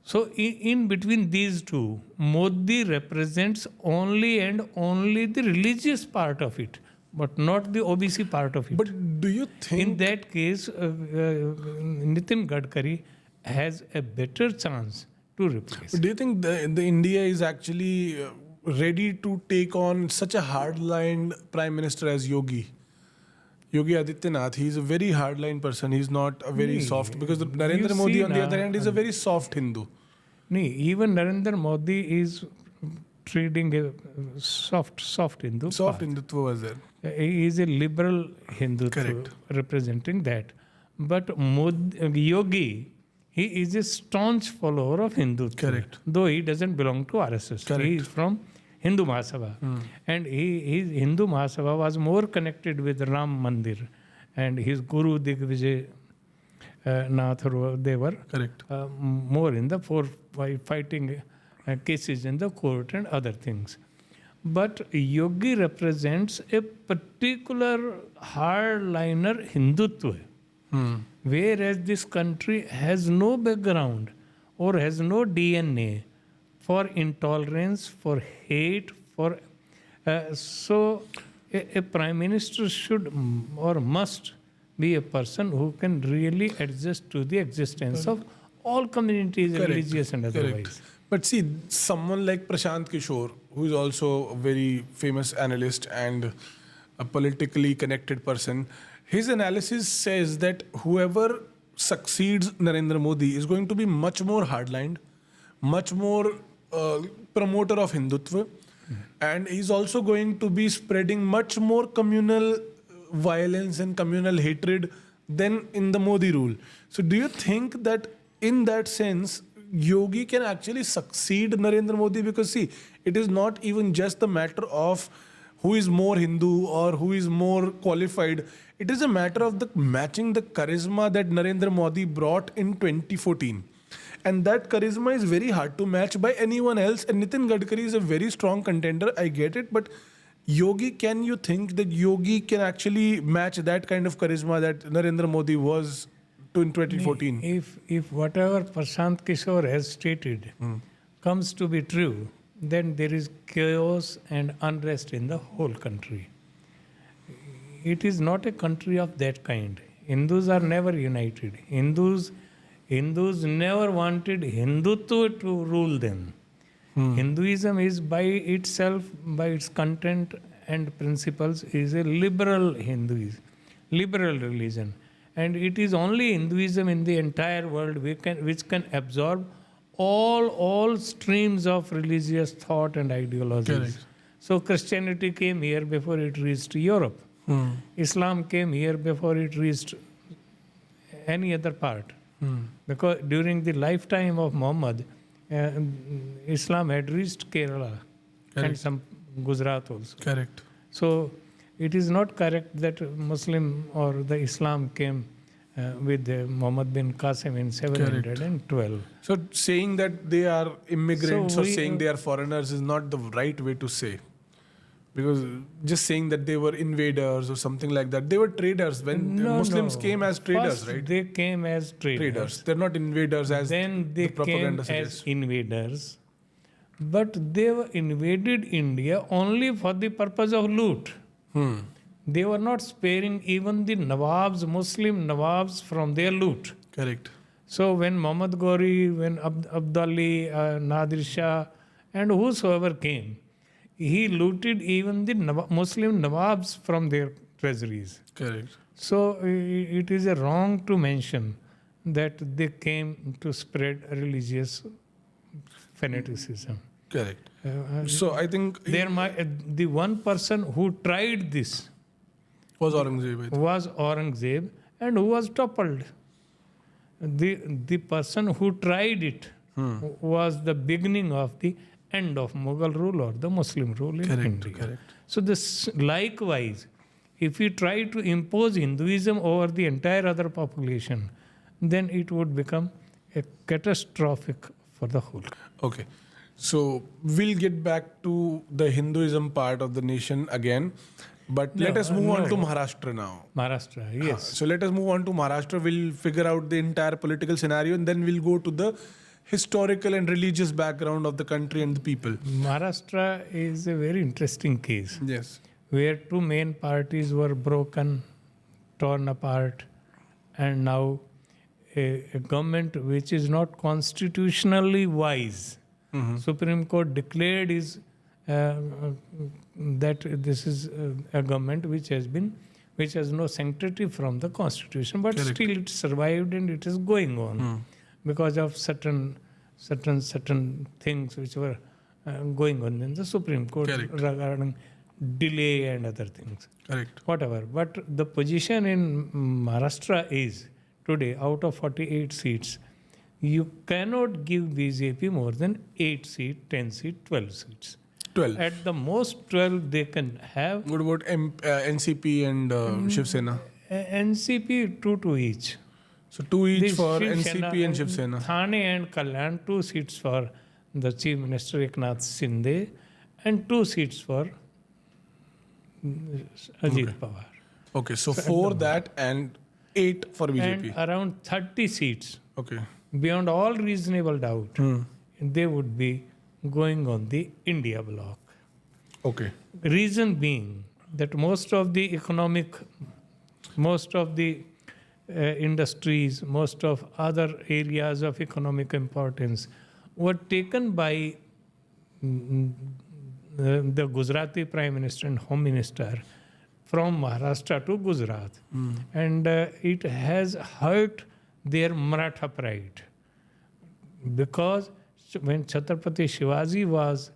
So in between these two, Modi represents only and only the religious part of it, but not the OBC part of it. But do you think... In that case, Nitin Gadkari has a better chance to replace. Do you think the India is actually ready to take on such a hardline Prime Minister as Yogi? Yogi Adityanath, he's a very hardline person. He's not a very soft, because Narendra Modi on the other hand is a very soft Hindu. Even Narendra Modi is treating a soft Hindu. Soft Hindutva was there. He is a liberal Hindu representing that. But Yogi, he is a staunch follower of Hindutva. Correct. Though he doesn't belong to RSS. Correct. He is from Hindu Mahasabha. And his Hindu Mahasabha was more connected with Ram Mandir. And his Guru Digvijay Nath, they were more in the fighting cases in the court and other things. But Yogi represents a particular hardliner Hindutva. Whereas this country has no background or has no DNA for intolerance, for hate, so a Prime Minister should or must be a person who can really adjust to the existence of all communities, religious and otherwise. But see, someone like Prashant Kishore, who is also a very famous analyst and a politically connected person, his analysis says that whoever succeeds Narendra Modi is going to be much more hardlined, much more promoter of Hindutva, and he's also going to be spreading much more communal violence and communal hatred than in the Modi rule. So do you think that in that sense, Yogi can actually succeed Narendra Modi? Because see, it is not even just the matter of who is more Hindu or who is more qualified. It is a matter of matching the charisma that Narendra Modi brought in 2014. And that charisma is very hard to match by anyone else. And Nitin Gadkari is a very strong contender, I get it. But Yogi, can you think that Yogi can actually match that kind of charisma that Narendra Modi was in 2014? If whatever Prashant Kishore has stated comes to be true, then there is chaos and unrest in the whole country. It is not a country of that kind. Hindus are never united. Hindus never wanted Hindutva to rule them. Hinduism is by itself, by its content and principles, is a liberal liberal religion. And it is only Hinduism in the entire world which can absorb all streams of religious thought and ideologies. Correct. So Christianity came here before it reached Europe. Islam came here before it reached any other part. Because during the lifetime of Muhammad, Islam had reached Kerala and some Gujarat also. Correct. So it is not correct that Muslim or the Islam came with Muhammad bin Qasim in 712. So saying that they are immigrants or saying they are foreigners is not the right way to say. Because just saying that they were invaders or something like that, they were traders. When Muslims came as traders, First, right? They came as traders. They're not invaders as then they the propaganda came suggests. as invaders. But they were invaded India only for the purpose of loot. They were not sparing even the Nawabs, Muslim Nawabs, from their loot. Correct. So when Muhammad Ghori, when Abdali, Nadir Shah, and whosoever came, he looted even the Muslim Nawabs from their treasuries. Correct. So it is a wrong to mention that they came to spread religious fanaticism. Correct. So I think The one person who tried this was Aurangzeb. I think. was Aurangzeb, and who was toppled. The person who tried it was the beginning of the end of Mughal rule or the Muslim rule in India. Correct. So this likewise, if we try to impose Hinduism over the entire other population, then it would become a catastrophic for the whole. Okay. So we'll get back to the Hinduism part of the nation again. But let us move on to Maharashtra now. Maharashtra, yes. So let us move on to Maharashtra. We'll figure out the entire political scenario and then we'll go to the historical and religious background of the country and the people. Maharashtra is a very interesting case. Yes. Where two main parties were broken, torn apart, and now a government which is not constitutionally wise. Supreme Court declared that this is a government which has no sanctity from the constitution, but still it survived and it is going on because of certain things which were going on in the Supreme Court regarding delay and other things. Correct. Whatever. But the position in Maharashtra is today, out of 48 seats, you cannot give BJP more than 8 seats, 10 seats, 12 seats. 12. At the most 12 they can have. What about NCP and Shiv Sena? NCP 2 each. So 2 each This for Shiv NCP Sena and Shiv Sena. Thane and Kalyan, 2 seats for the Chief Minister Eknath Shinde and 2 seats for Ajit Pawar. Okay, so 4 that and 8 for BJP. And around 30 seats, Okay. beyond all reasonable doubt, they would be going on the India bloc. Okay. Reason being that most of the industries, most of other areas of economic importance were taken by the Gujarati Prime Minister and Home Minister from Maharashtra to Gujarat. And it has hurt their Maratha pride. Because when Chhatrapati Shivaji was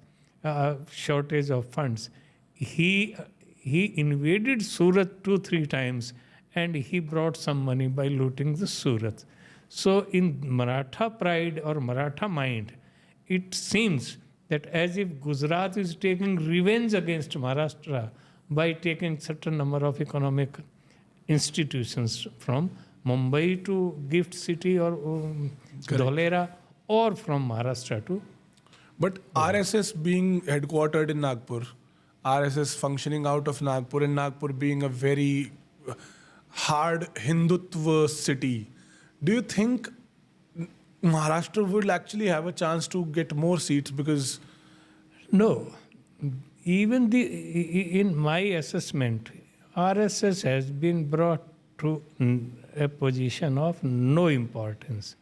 shortage of funds, he invaded Surat 2-3 times and he brought some money by looting the Surat. So in Maratha pride or Maratha mind, it seems that as if Gujarat is taking revenge against Maharashtra by taking certain number of economic institutions from Mumbai to Gift City or Dholera, or from Maharashtra to. But RSS being headquartered in Nagpur, RSS functioning out of Nagpur, and Nagpur being a very hard Hindutva city, do you think Maharashtra would actually have a chance to get more seats? Because No. Even in my assessment, RSS has been brought to a position of no importance.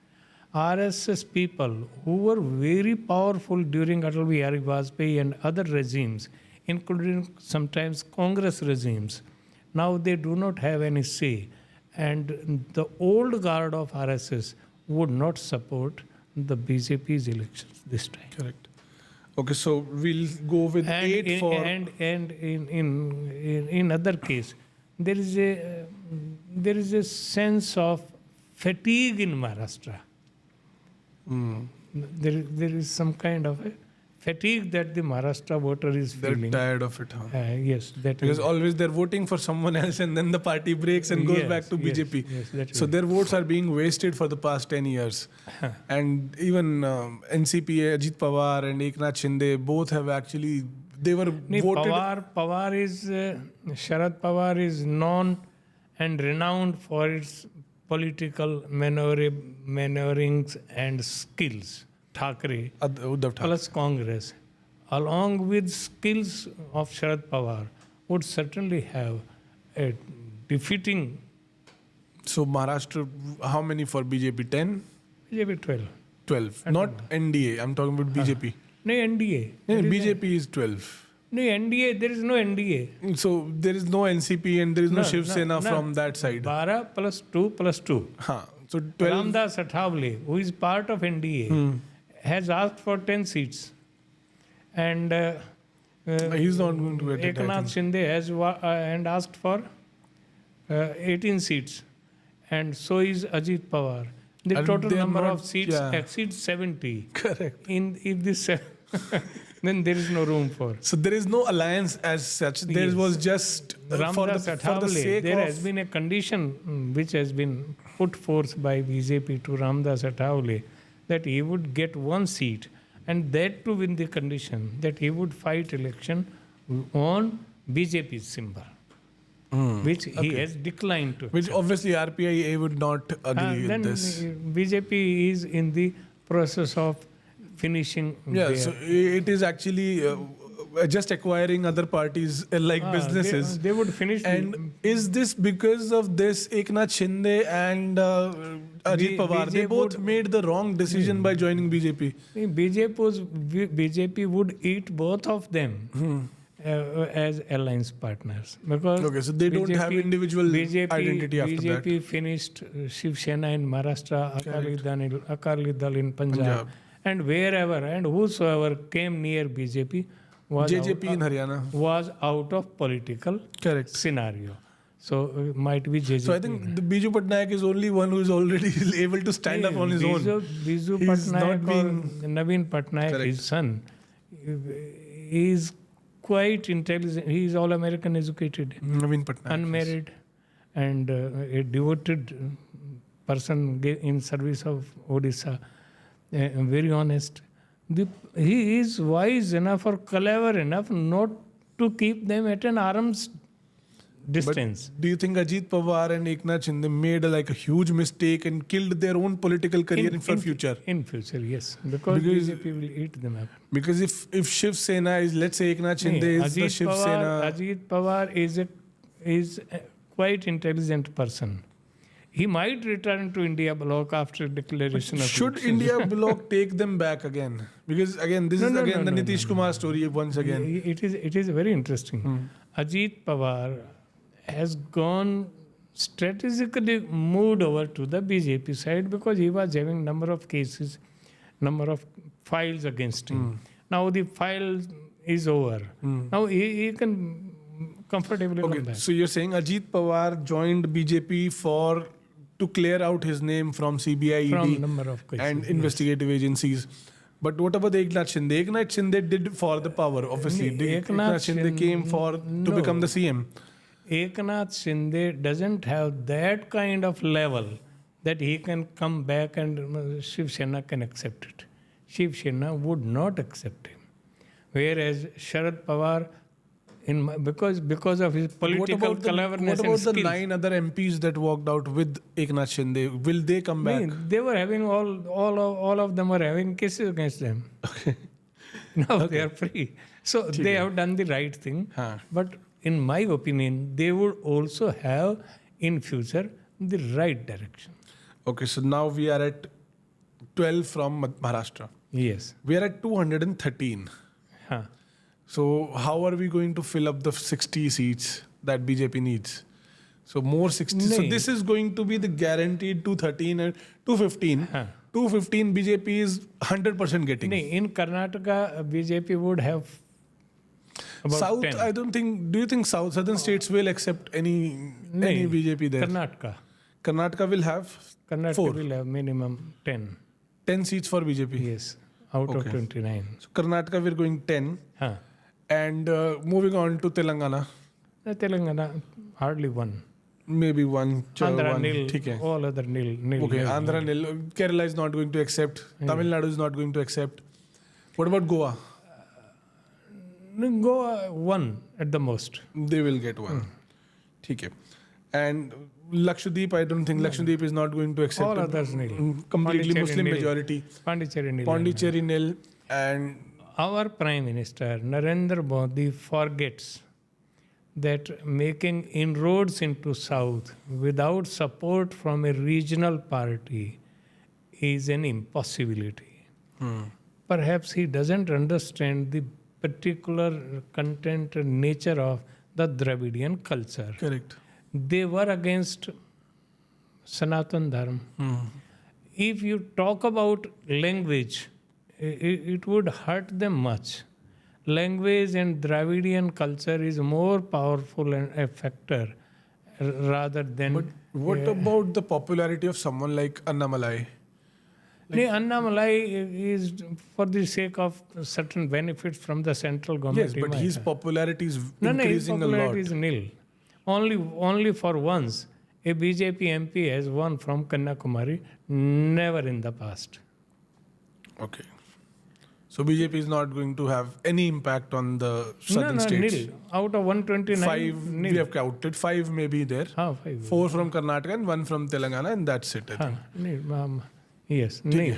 RSS people who were very powerful during Atal Bihari Vajpayee and other regimes, including sometimes Congress regimes, now they do not have any say. And the old guard of RSS would not support the BJP's elections this time. correct. Okay, so we'll go with 8 for. And in other case, there is a sense of fatigue in Maharashtra. There is some kind of a fatigue that the Maharashtra voter is They're feeling. tired of it, huh? Yes, that Because is. always they're voting for someone else and then the party breaks and goes Yes, back to yes, BJP. yes, that So is. their votes are being wasted for the past 10 years. And even NCP, Ajit Pawar and Eknath Shinde, both have actually, they were voted. Sharad Pawar is known and renowned for its political maneuverings and skills. Thackeray Uddhav Thackeray. plus Congress, along with skills of Sharad Pawar, would certainly have a defeating. So Maharashtra, how many for BJP? 10? BJP 12. 12. Not NDA. I'm talking about BJP. No, NDA. No, BJP is 12. No, NDA, there is no NDA. So there is no NCP and there is no Shiv Sena from that side. 12 plus 2 plus 2. So 12. S.S.Ahlawat, who is part of NDA, has asked for 10 seats. And he's not going to get it. Eknath Shinde has and asked for 18 seats. And so is Ajit Pawar. The And total they are number not- of seats exceeds 70. Correct. If this, then there is no room for. So there is no alliance as such. There Yes. was just for the sake There of... has been a condition which has been put forth by BJP to Ramdas Athawale that he would get one seat, and that too with the condition that he would fight election on BJP's symbol, which he has declined to. Which obviously RPIA would not agree then with this. BJP is in the process of finishing. Yeah, so it is actually just acquiring other parties like businesses. They would finish. And is this because of this Eknath Shinde and Ajit Pawar? They both made the wrong decision by joining BJP. BJP would eat both of them as alliance partners. Because So they don't have individual BJP, identity after that. BJP finished Shiv Sena in Maharashtra, Akali Dal in Punjab, and wherever and whosoever came near BJP was JJP in Haryana. was out of political scenario. So might be JJP. So I think the Biju Patnaik is only one who is already able to stand up on his own. Biju He's not Patnaik being- or Naveen Patnaik, his son, is quite intelligent. He is all-American educated, Naveen Patnaik. unmarried, and a devoted person in service of Odisha. Very honest. He is wise enough or clever enough not to keep them at an arm's distance. Do you think Ajit Pawar and Eknath Shinde made a huge mistake and killed their own political career in future? In future, yes. Because BJP will eat them up. Because if Shiv Sena is, let's say Eknath Shinde is the Shiv Sena... Ajit Pawar is a quite intelligent person. He might return to India bloc after declaration of Should elections. India bloc take them back again? Because again, this is the Nitish Kumar story once again. It is very interesting. Ajit Pawar has gone strategically moved over to the BJP side because he was having number of cases, number of files against him. Now the file is over. Now he can comfortably come back. So you're saying Ajit Pawar joined BJP to clear out his name from CBI, From ED number of cases, and investigative agencies. But what about the Eknath Shinde? Eknath Shinde did for the power, obviously. Eknath Shinde came to become the CM. Eknath Shinde doesn't have that kind of level that he can come back and Shiv Sena can accept it. Shiv Sena would not accept him. Whereas Sharad Pawar, because of his political cleverness what about and skills, the 9 other MPs that walked out with Eknath Shinde? Will they come back? They were having all of them were having cases against them. Okay. Now they are free. So they have done the right thing. But in my opinion, they would also have in future the right direction. Okay, so now we are at 12 from Maharashtra. Yes. We are at 213. So how are we going to fill up the 60 seats that BJP needs? So more 60. So this is going to be the guaranteed 213 and 215. 215 BJP is 100% getting. In Karnataka, BJP would have about South, 10. I don't think. Do you think southern states will accept any BJP there? Karnataka will have 4. Will have minimum 10. 10 seats for BJP. Yes, out of 29. So Karnataka we're going 10. And moving on to Telangana. Telangana hardly one. Maybe one. Andhra one. nil. All other nil. Okay, Andhra nil. Kerala is not going to accept. Tamil Nadu is not going to accept. What about Goa? Goa 1 at the most. They will get 1. Okay. And Lakshadweep, I don't think Lakshadweep is not going to accept. All others nil. Completely Muslim majority. Pondicherry nil. And our Prime Minister Narender Modi forgets that making inroads into South without support from a regional party is an impossibility. Perhaps he doesn't understand the particular content and nature of the Dravidian culture. Correct. They were against Sanatan Dharma. If you talk about language, it would hurt them much. Language and Dravidian culture is more powerful and a factor rather than... But what about the popularity of someone like Annamalai? Annamalai is for the sake of certain benefits from the central government. Yes, but his popularity is increasing a lot. His popularity is nil. Only for once, a BJP MP has won from Kanyakumari, never in the past. Okay. So BJP is not going to have any impact on the southern states? Nil. Out of 129, 5, nil. we have counted. 5 may be there. 5. 4 from Karnataka and 1 from Telangana, and that's it, I think. Nil. Yes, nil.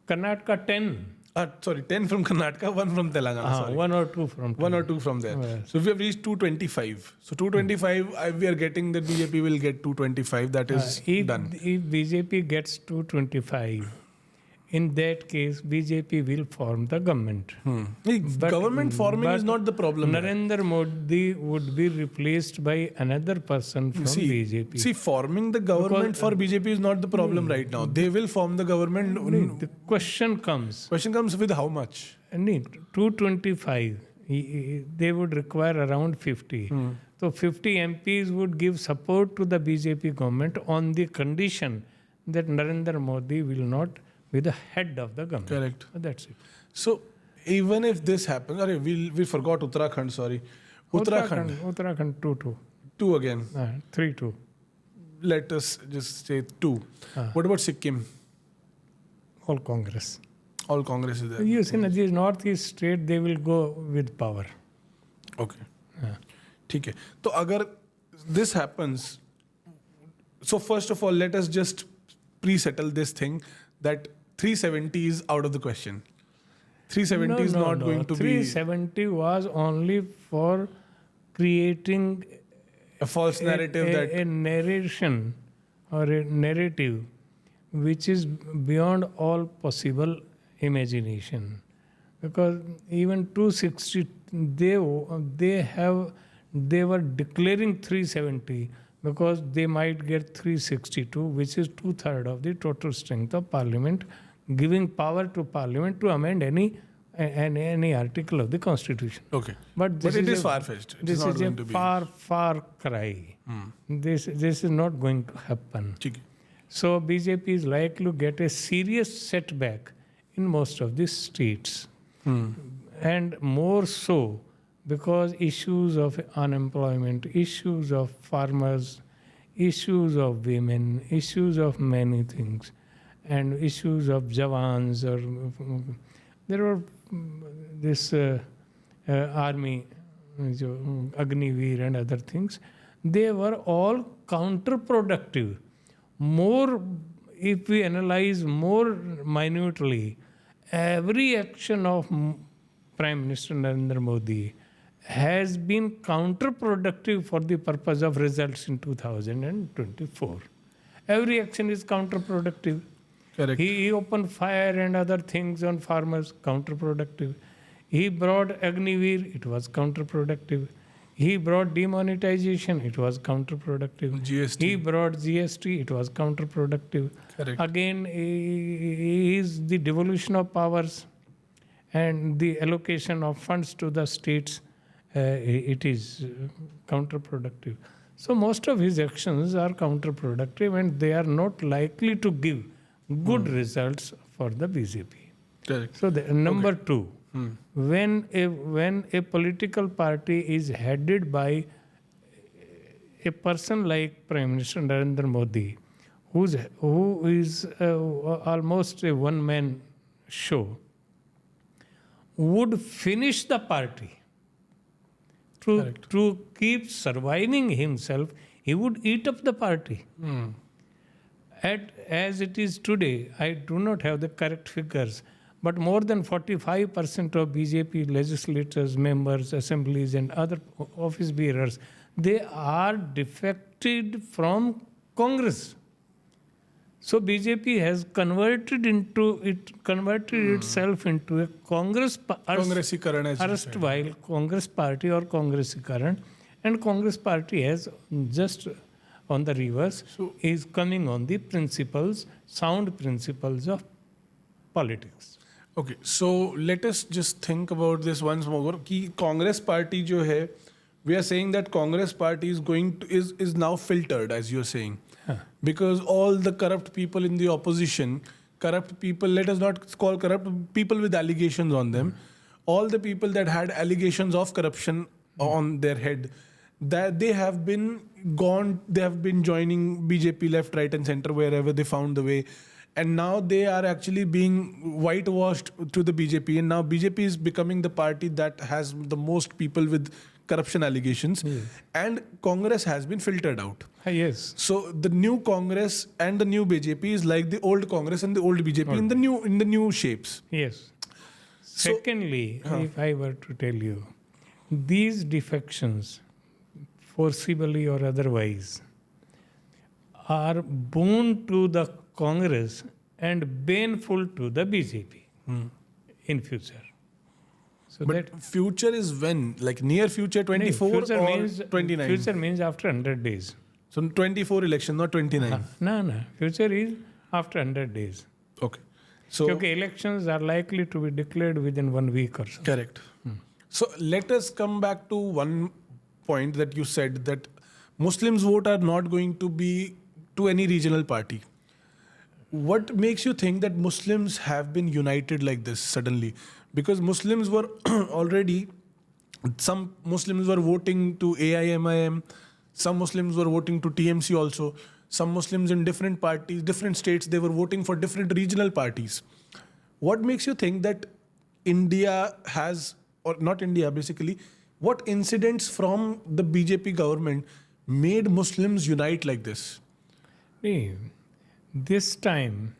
Karnataka 10. 10 from Karnataka, 1 from Telangana. 1 or 2 from Telangana. 1 or 2 from there. Yes. So we have reached 225. So 225, we are getting that BJP will get 225. That is done. If BJP gets 225, in that case, BJP will form the government. Government forming is not the problem. Narendra Modi would be replaced by another person from BJP. See, forming the government for BJP is not the problem right now. They will form the government. The question comes. Question comes with how much? 225. They would require around 50. So 50 MPs would give support to the BJP government on the condition that Narendra Modi will not be the head of the government. Correct. That's it. So even if this happens, we forgot Uttarakhand, sorry. Uttarakhand 2-2. 2 again. 3-2. Let us just say 2. What about Sikkim? All Congress. All Congress is there. You see, in the northeast state, they will go with power. Okay. ठीक है. So agar this happens, so first of all, let us just pre-settle this thing that 370 is out of the question. 370 is not going to 370 was only for creating a false narrative a narration or a narrative which is beyond all possible imagination. Because even 260, they were declaring 370 because they might get 362, which is 2/3 of the total strength of Parliament, giving power to Parliament to amend any article of the Constitution. Okay. But it is far-fetched. This is a far cry. This is not going to happen. So BJP is likely to get a serious setback in most of the states. And more so because issues of unemployment, issues of farmers, issues of women, issues of many things, and issues of Jawans, or there were this army, Agniveer and other things, they were all counterproductive. More, if we analyze more minutely, every action of Prime Minister Narendra Modi has been counterproductive for the purpose of results in 2024. Every action is counterproductive. Correct. He opened fire and other things on farmers, counterproductive. He brought Agniveer, it was counterproductive. He brought demonetization, it was counterproductive. GST. He brought GST, it was counterproductive. Correct. Again, is the devolution of powers and the allocation of funds to the states, it is counterproductive. So most of his actions are counterproductive and they are not likely to give good results for the BJP. Correct. So number 2, when a political party is headed by a person like Prime Minister Narendra Modi, who is almost a one-man show, would finish the party to keep surviving himself, he would eat up the party. As it is today, I do not have the correct figures, but more than 45% of BJP legislators, members, assemblies and other office bearers, they are defected from Congress. So BJP has converted itself into a Congressikaran, as you said. erstwhile Congress party or Congressikaran, and Congress party has just on the reverse is coming on the sound principles of politics. Okay, so let us just think about this once more. Ki Congress party jo hai, we are saying that Congress party is now filtered, as you're saying. Because all the corrupt people in the opposition, corrupt people, let us not call corrupt, people with allegations on them, all the people that had allegations of corruption on their head, that they have been joining BJP left, right and center wherever they found the way. And now they are actually being whitewashed to the BJP. And now BJP is becoming the party that has the most people with corruption allegations. Yes. And Congress has been filtered out. Yes. So the new Congress and the new BJP is like the old Congress and the old BJP in the new shapes. Yes. Secondly, if I were to tell you, these defections, forcibly or otherwise, are boon to the Congress and baneful to the BJP in future. So but that future is when? Like near future, 24 future or means, 29? Future means after 100 days. So 24 election, not 29. No. Future is after 100 days. Okay. So Because elections are likely to be declared within 1 week or so. correct. So let us come back to one point that you said, that Muslims vote are not going to be to any regional party. What makes you think that Muslims have been united like this suddenly? Because Muslims were already, some Muslims were voting to AIMIM, some Muslims were voting to TMC also, some Muslims in different parties, different states, they were voting for different regional parties. What makes you think that India has, or not India basically, what incidents from the BJP government made Muslims unite like this? This time,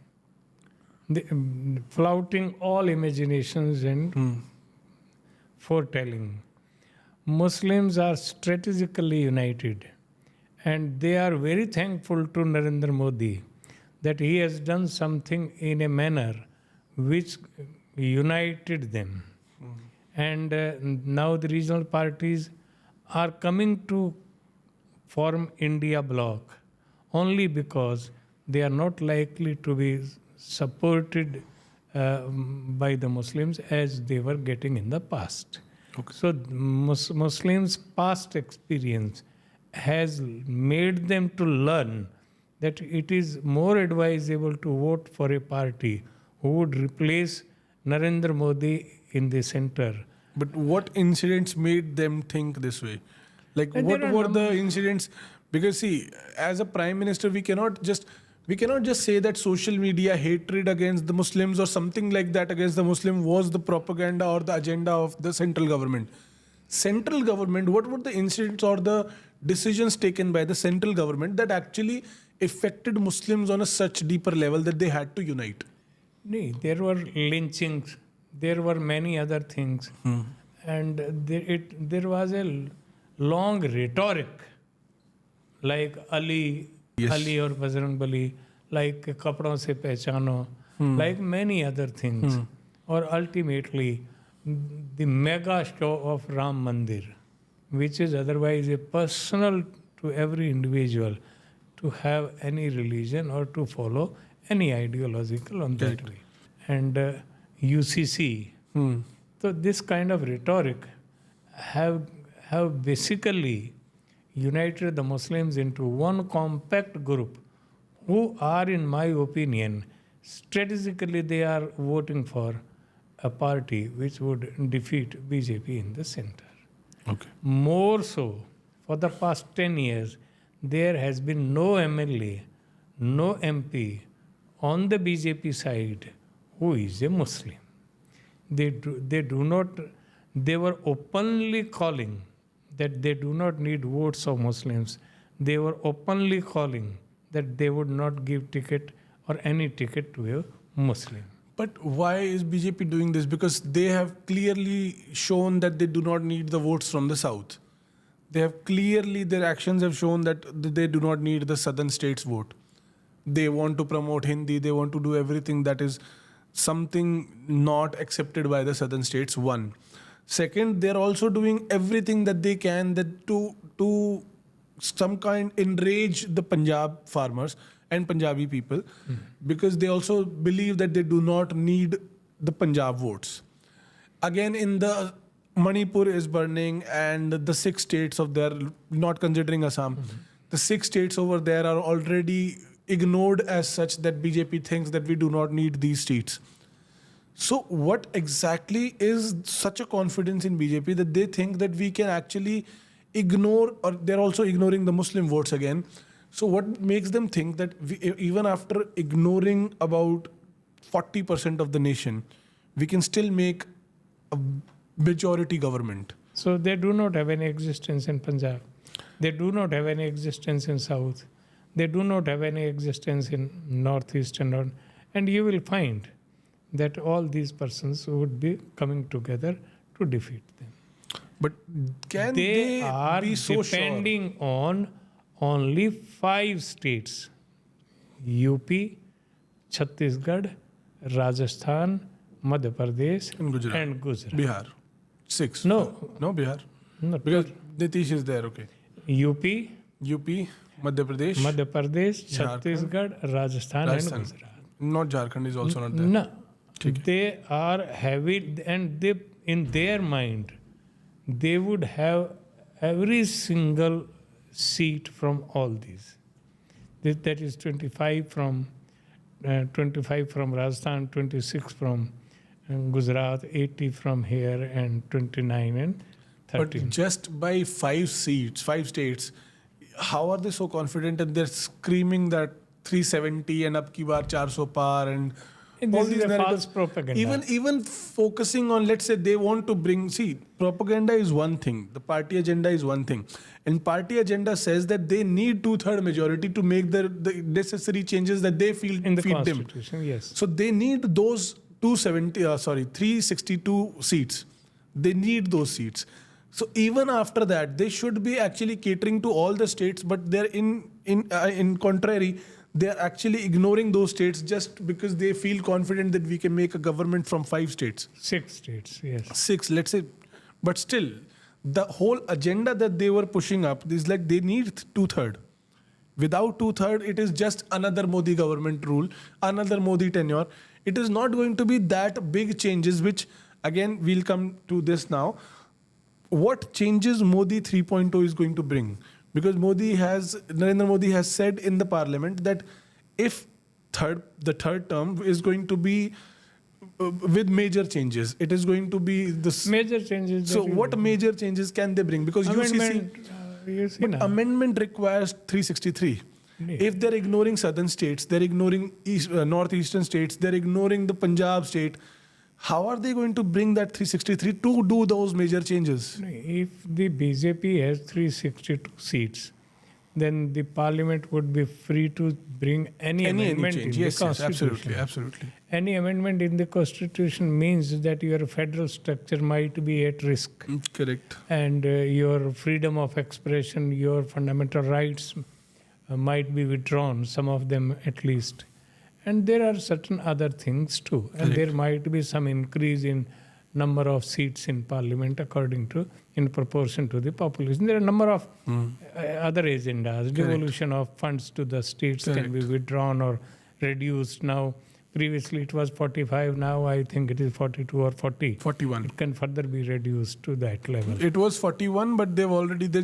flouting all imaginations and foretelling, Muslims are strategically united, and they are very thankful to Narendra Modi that he has done something in a manner which united them. And now the regional parties are coming to form India bloc only because they are not likely to be supported by the Muslims as they were getting in the past. Okay. So Muslims' past experience has made them to learn that it is more advisable to vote for a party who would replace Narendra Modi in the center. But what incidents made them think this way? Like And what there are were the incidents? Because see, as a prime minister, we cannot just say that social media hatred against the Muslims or something like that against the Muslim was the propaganda or the agenda of the central government. Central government, what were the incidents or the decisions taken by the central government that actually affected Muslims on a such deeper level that they had to unite? There were lynchings, there were many other things, and there was a long rhetoric, like Ali or Bajrang Bali, like Kapdon Se Pehchano, like many other things, or ultimately the mega show of Ram Mandir, which is otherwise a personal to every individual to have any religion or to follow any ideological on that way. And UCC. So this kind of rhetoric have basically united the Muslims into one compact group who are, in my opinion, strategically they are voting for a party which would defeat BJP in the center. Okay. More so, for the past 10 years, there has been no MLA, no MP on the BJP side who is a Muslim. They were openly calling that they do not need votes of Muslims. They were openly calling that they would not give ticket or any ticket to a Muslim. But why is BJP doing this? Because they have clearly shown that they do not need the votes from the south. They have clearly, their actions have shown that they do not need the southern states' vote. They want to promote Hindi. They want to do everything that is something not accepted by the southern states. One. Second, they're also doing everything that they can that to some kind enrage the Punjab farmers and Punjabi people, because they also believe that they do not need the Punjab votes. Again, in the Manipur is burning, and the 6 states of there, not considering Assam, the 6 states over there are already ignored as such that BJP thinks that we do not need these seats. So what exactly is such a confidence in BJP that they think that we can actually ignore, or they're also ignoring the Muslim votes again. So what makes them think that even after ignoring about 40% of the nation, we can still make a majority government? So they do not have any existence in Punjab. They do not have any existence in South. They do not have any existence in Northeast and you will find that all these persons would be coming together to defeat them. But can they are be so depending on only 5 states: UP, Chhattisgarh, Rajasthan, Madhya Pradesh, and Gujarat. Bihar. 6. No, Bihar. no, Because Nitish is there, okay. UP, Madhya Pradesh, Chhattisgarh, Rajasthan, and Gujarat. Not Jharkhand is also not there. No, they are heavy, and they, in their mind, they would have every single seat from all these. That is 25 from Rajasthan, 26 from Gujarat, 80 from here, and 29 and 13. But just by 5 states, how are they so confident? And they're screaming that 370 and up ki baar 400 par and all this these is a false narratives. propaganda. Even focusing on, let's say they want to bring, see, propaganda is one thing, the party agenda is one thing, and party agenda says that they need 2/3 majority to make the necessary changes that they feel in the feed them. Constitution, yes. So they need those 362 seats. They need those seats. So even after that, they should be actually catering to all the states, but they're in contrary, they're actually ignoring those states just because they feel confident that we can make a government from 5 states. 6 states, yes. 6, let's say. But still, the whole agenda that they were pushing up is like they need 2/3. Without 2/3, it is just another Modi government rule, another Modi tenure. It is not going to be that big changes, which again, we'll come to this now. What changes Modi 3.0 is going to bring? Because Narendra Modi has said in the parliament that if the third term is going to be with major changes, it is going to be this Major changes. So what major changes can they bring? Because amendment requires 363. Yeah. If they're ignoring southern states, they're ignoring northeastern states, they're ignoring the Punjab state, how are they going to bring that 363 to do those major changes? If the BJP has 362 seats, then the parliament would be free to bring any amendment in the Constitution. Absolutely. Any amendment in the Constitution means that your federal structure might be at risk. Correct. And your freedom of expression, your fundamental rights might be withdrawn, some of them at least. And there are certain other things too. And there might be some increase in number of seats in parliament in proportion to the population. There are a number of other agendas. Devolution of funds to the states can be withdrawn or reduced. Now, previously it was 45. Now I think it is 42 or 40. 41. It can further be reduced to that level. It was 41, but they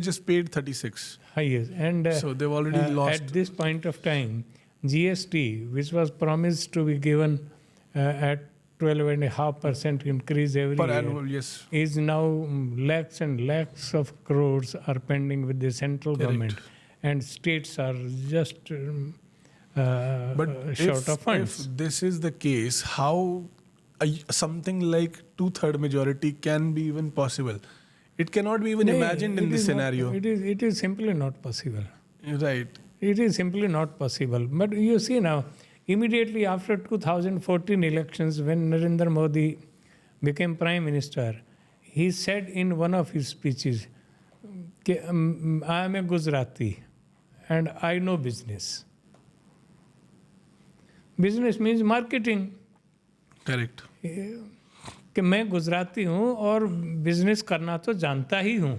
just paid 36. Yes. And so they've already lost. At this point of time, GST, which was promised to be given at 12.5% increase every per year, annual, yes, is now lakhs and lakhs of crores are pending with the central government, and states are just short of funds. If this is the case, how something like 2/3 majority can be even possible? It cannot be even imagined in this scenario. It is simply not possible. Right. It is simply not possible. But you see now, immediately after 2014 elections, when Narendra Modi became Prime Minister, he said in one of his speeches, I am a Gujarati and I know business. Business means marketing. Correct. कि मैं गुजराती हूँ और business करना तो जानता ही हूँ.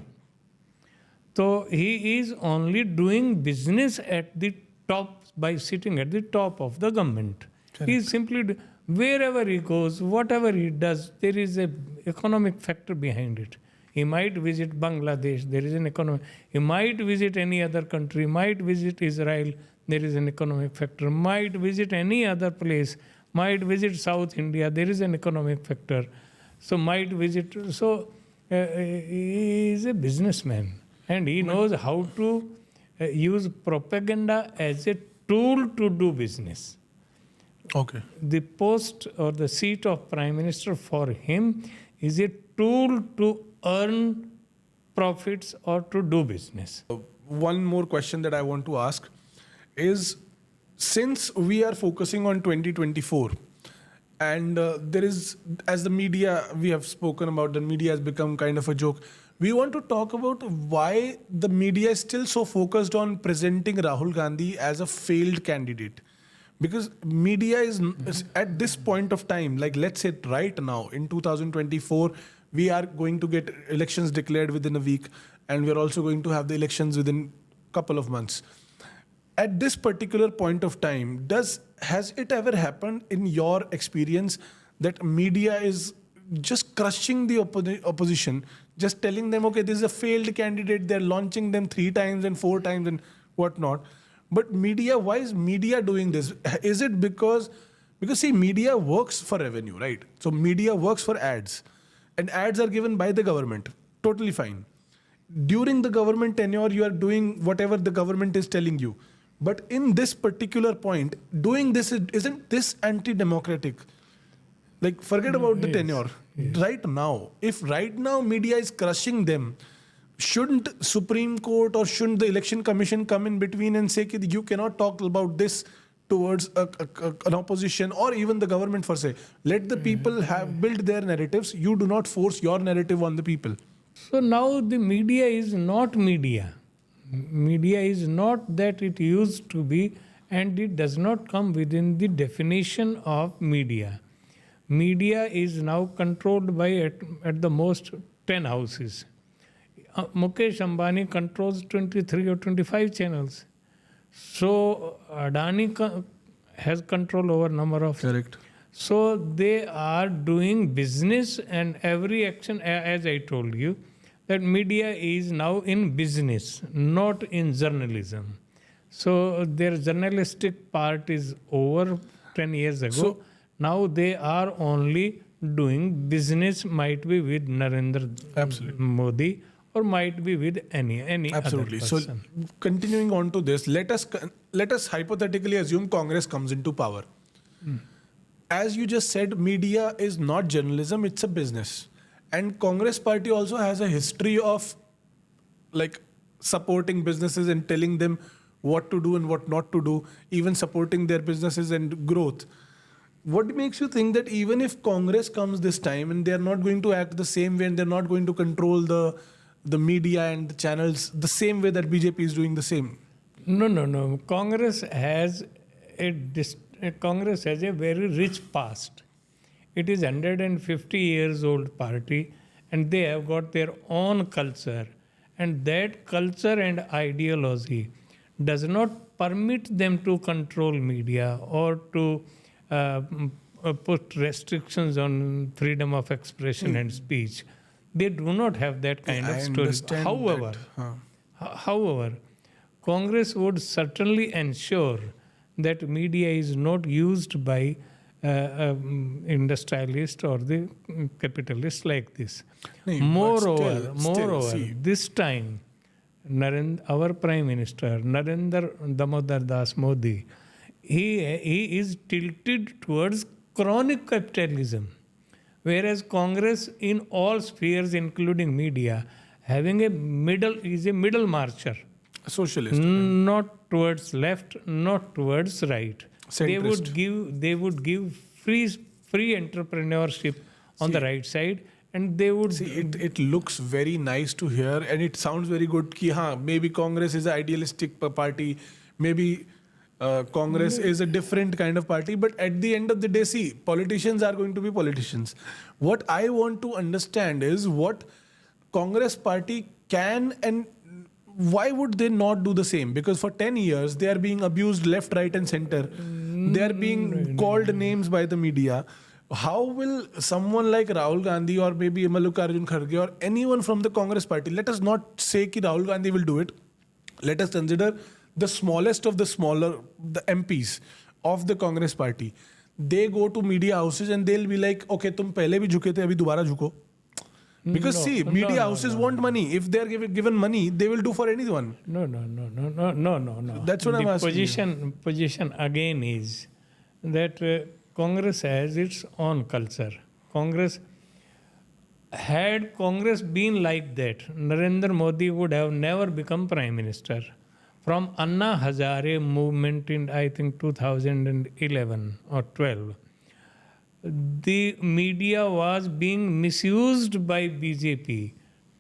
तो he is only doing business at the top by sitting at the top of the government. He is simply wherever he goes, whatever he does, there is a economic factor behind it. He might visit Bangladesh, there is an economic. He might visit any other country, might visit Israel, there is an economic factor. Might visit any other place, might visit South India, there is an economic factor. So might visit. So he is a businessman, and he knows how to use propaganda as a tool to do business. Okay. The post or the seat of Prime Minister for him is a tool to earn profits or to do business. One more question that I want to ask is, since we are focusing on 2024, and there is, as the media, we have spoken about, the media has become kind of a joke. We want to talk about why the media is still so focused on presenting Rahul Gandhi as a failed candidate. Because media is at this point of time, like let's say right now in 2024, we are going to get elections declared within a week, and we're also going to have the elections within a couple of months. At this particular point of time, has it ever happened in your experience that media is just crushing the opposition, just telling them, okay, this is a failed candidate, they're launching them 3 times and 4 times and whatnot? But media, why is media doing this? Is it because see, media works for revenue, right? So media works for ads, and ads are given by the government. Totally fine. During the government tenure, you are doing whatever the government is telling you. But in this particular point, doing this isn't this anti-democratic? Like, forget about the tenure. Yes. Right now, if right now media is crushing them, shouldn't Supreme Court or shouldn't the Election Commission come in between and say that you cannot talk about this towards an opposition or even the government for say? Let the people have built their narratives. You do not force your narrative on the people. So now the media is not media. Media is not that it used to be, and it does not come within the definition of media. Media is now controlled by at the most 10 houses. Mukesh Ambani controls 23 or 25 channels. So Adani has control over number of. Correct. So they are doing business, and every action, as I told you, that media is now in business, not in journalism. So their journalistic part is over 10 years ago. So, now they are only doing business, might be with Narendra Modi, or might be with any absolutely. other person. So continuing on to this, let us hypothetically assume Congress comes into power. As you just said, media is not journalism, it's a business. And Congress party also has a history of like supporting businesses and telling them what to do and what not to do, even supporting their businesses and growth. What makes you think that even if Congress comes this time and they're not going to act the same way and they're not going to control the media and the channels the same way that BJP is doing the same? No. Congress has a very rich past. It is 150 years old party, and they have got their own culture, and that culture and ideology does not permit them to control media or to put restrictions on freedom of expression and speech. They do not have that kind of story. However, Congress would certainly ensure that media is not used by industrialist or the capitalist like this. Moreover, this time, our Prime Minister, Narendra Damodar Das Modi, he is tilted towards chronic capitalism, whereas Congress in all spheres, including media, is a middle marcher. A socialist. Not towards left, not towards right. Centrist. They would give free entrepreneurship on the right side, and they would see it looks very nice to hear, and it sounds very good ki maybe Congress is an idealistic party, maybe Congress is a different kind of party. But at the end of the day, see, politicians are going to be politicians. What I want to understand is what Congress party can and why would they not do the same? Because for 10 years, they are being abused left, right and center. They are being called names by the media. How will someone like Rahul Gandhi or maybe Mallikarjun Kharge or anyone from the Congress party, let us not say that Rahul Gandhi will do it. Let us consider the smallest of the smaller, the MPs of the Congress party. They go to media houses and they'll be like, okay, tum pehle bhi jhuke the, abhi dobara jhuko. Because media houses want money. If they're given money, they will do for anyone. No. That's what I'm asking. The position again is that Congress has its own culture. Had Congress been like that, Narendra Modi would have never become Prime Minister. From Anna Hazare movement in, I think, 2011 or 12, the media was being misused by BJP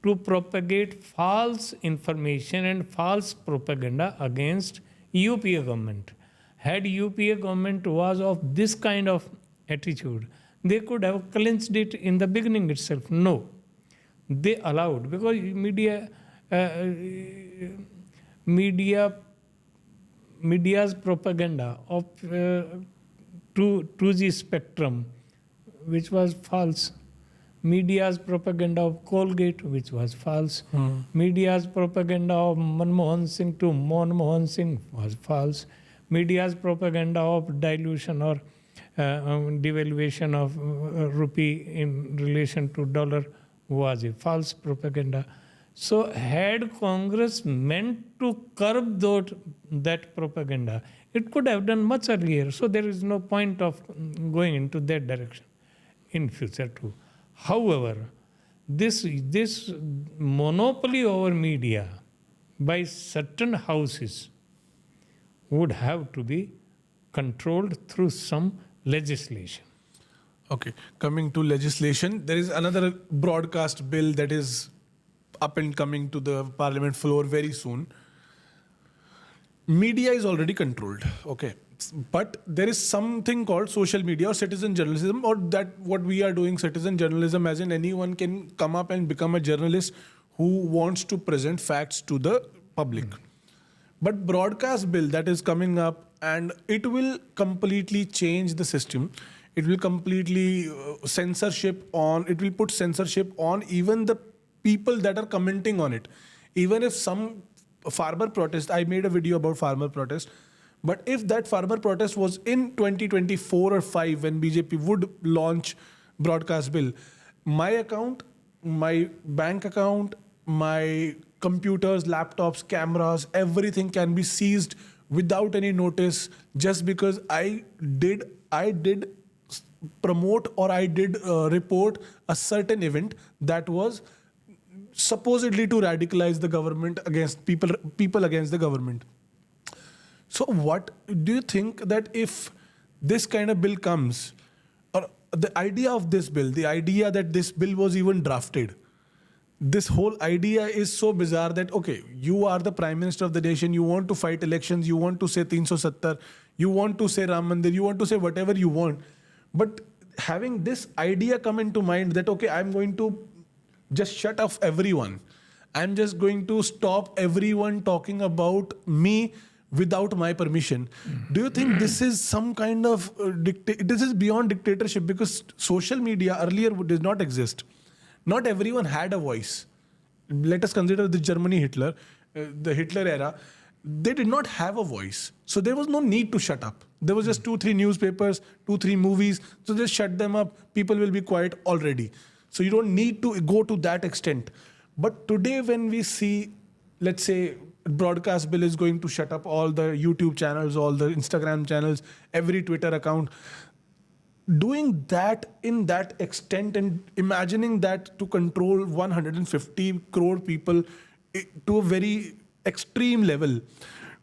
to propagate false information and false propaganda against UPA government. Had UPA government was of this kind of attitude, they could have clinched it in the beginning itself. No, they allowed, because media's propaganda of 2G spectrum, which was false. Media's propaganda of Colgate, which was false. Media's propaganda of Manmohan Singh to Manmohan Singh was false. Media's propaganda of dilution or devaluation of rupee in relation to dollar was a false propaganda. So had Congress meant to curb that propaganda, it could have done much earlier. So there is no point of going into that direction in future too. However, this monopoly over media by certain houses would have to be controlled through some legislation. Okay, coming to legislation, there is another broadcast bill that is up and coming to the Parliament floor very soon. Media is already controlled, okay. But there is something called social media or citizen journalism, or that what we are doing, citizen journalism, as in anyone can come up and become a journalist who wants to present facts to the public. But broadcast bill that is coming up, and it will completely change the system. It will completely it will put censorship on even the people that are commenting on it. Even if some farmer protest, I made a video about farmer protest, but if that farmer protest was in 2024 or 5 when BJP would launch broadcast bill, my account, my bank account, my computers, laptops, cameras, everything can be seized without any notice just because I did promote or I did report a certain event that was supposedly to radicalize the government against people against the government. So what do you think that if this kind of bill comes, or the idea of this bill, the idea that this bill was even drafted, this whole idea is so bizarre that, okay, you are the Prime Minister of the nation, you want to fight elections, you want to say 370, you want to say Ram Mandir, you want to say whatever you want. But having this idea come into mind that, okay, I'm going to just shut off everyone. I'm just going to stop everyone talking about me without my permission. Do you think this is some kind of this is beyond dictatorship? Because social media earlier did not exist. Not everyone had a voice. Let us consider the Germany Hitler, the Hitler era. They did not have a voice. So there was no need to shut up. There was just 2-3 newspapers, 2-3 movies. So just shut them up. People will be quiet already. So you don't need to go to that extent. But today when we see, let's say, broadcast bill is going to shut up all the YouTube channels, all the Instagram channels, every Twitter account. Doing that in that extent and imagining that to control 150 crore people to a very extreme level,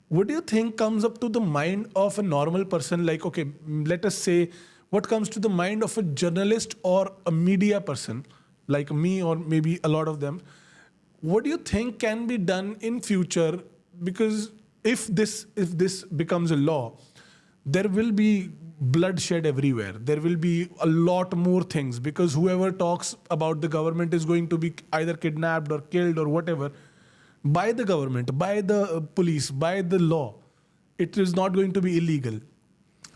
what do you think comes up to the mind of a normal person? Like, okay, let us say, what comes to the mind of a journalist or a media person like me or maybe a lot of them? What do you think can be done in future? Because if this becomes a law, there will be bloodshed everywhere. There will be a lot more things, because whoever talks about the government is going to be either kidnapped or killed or whatever by the government, by the police, by the law. It is not going to be illegal.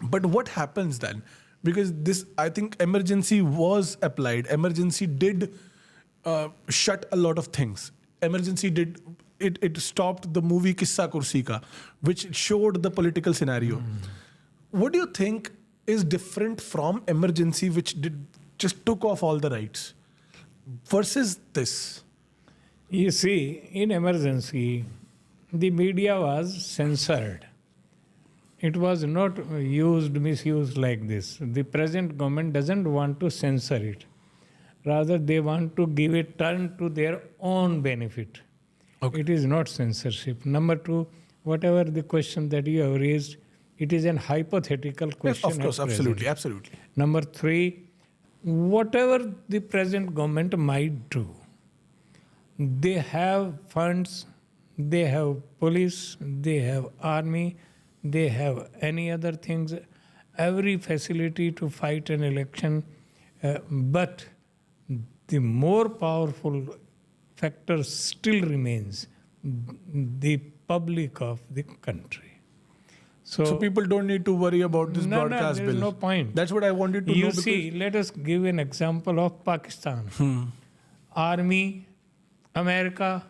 But what happens then? Because this, I think emergency was applied. Emergency did shut a lot of things. Emergency did, it stopped the movie Kissa Kursi Ka, which showed the political scenario. What do you think is different from emergency, which just took off all the rights, versus this? You see, in emergency, the media was censored. It was not misused like this. The present government doesn't want to censor it. Rather, they want to give a turn to their own benefit. Okay. It is not censorship. Number two, whatever the question that you have raised, it is an hypothetical question. Yes, of course, absolutely. Number three, whatever the present government might do, they have funds, they have police, they have army, they have any other things, every facility to fight an election. But the more powerful factor still remains the public of the country. So people don't need to worry about this broadcast bill. There is no point. That's what I wanted to know. You see, let us give an example of Pakistan. Army, America,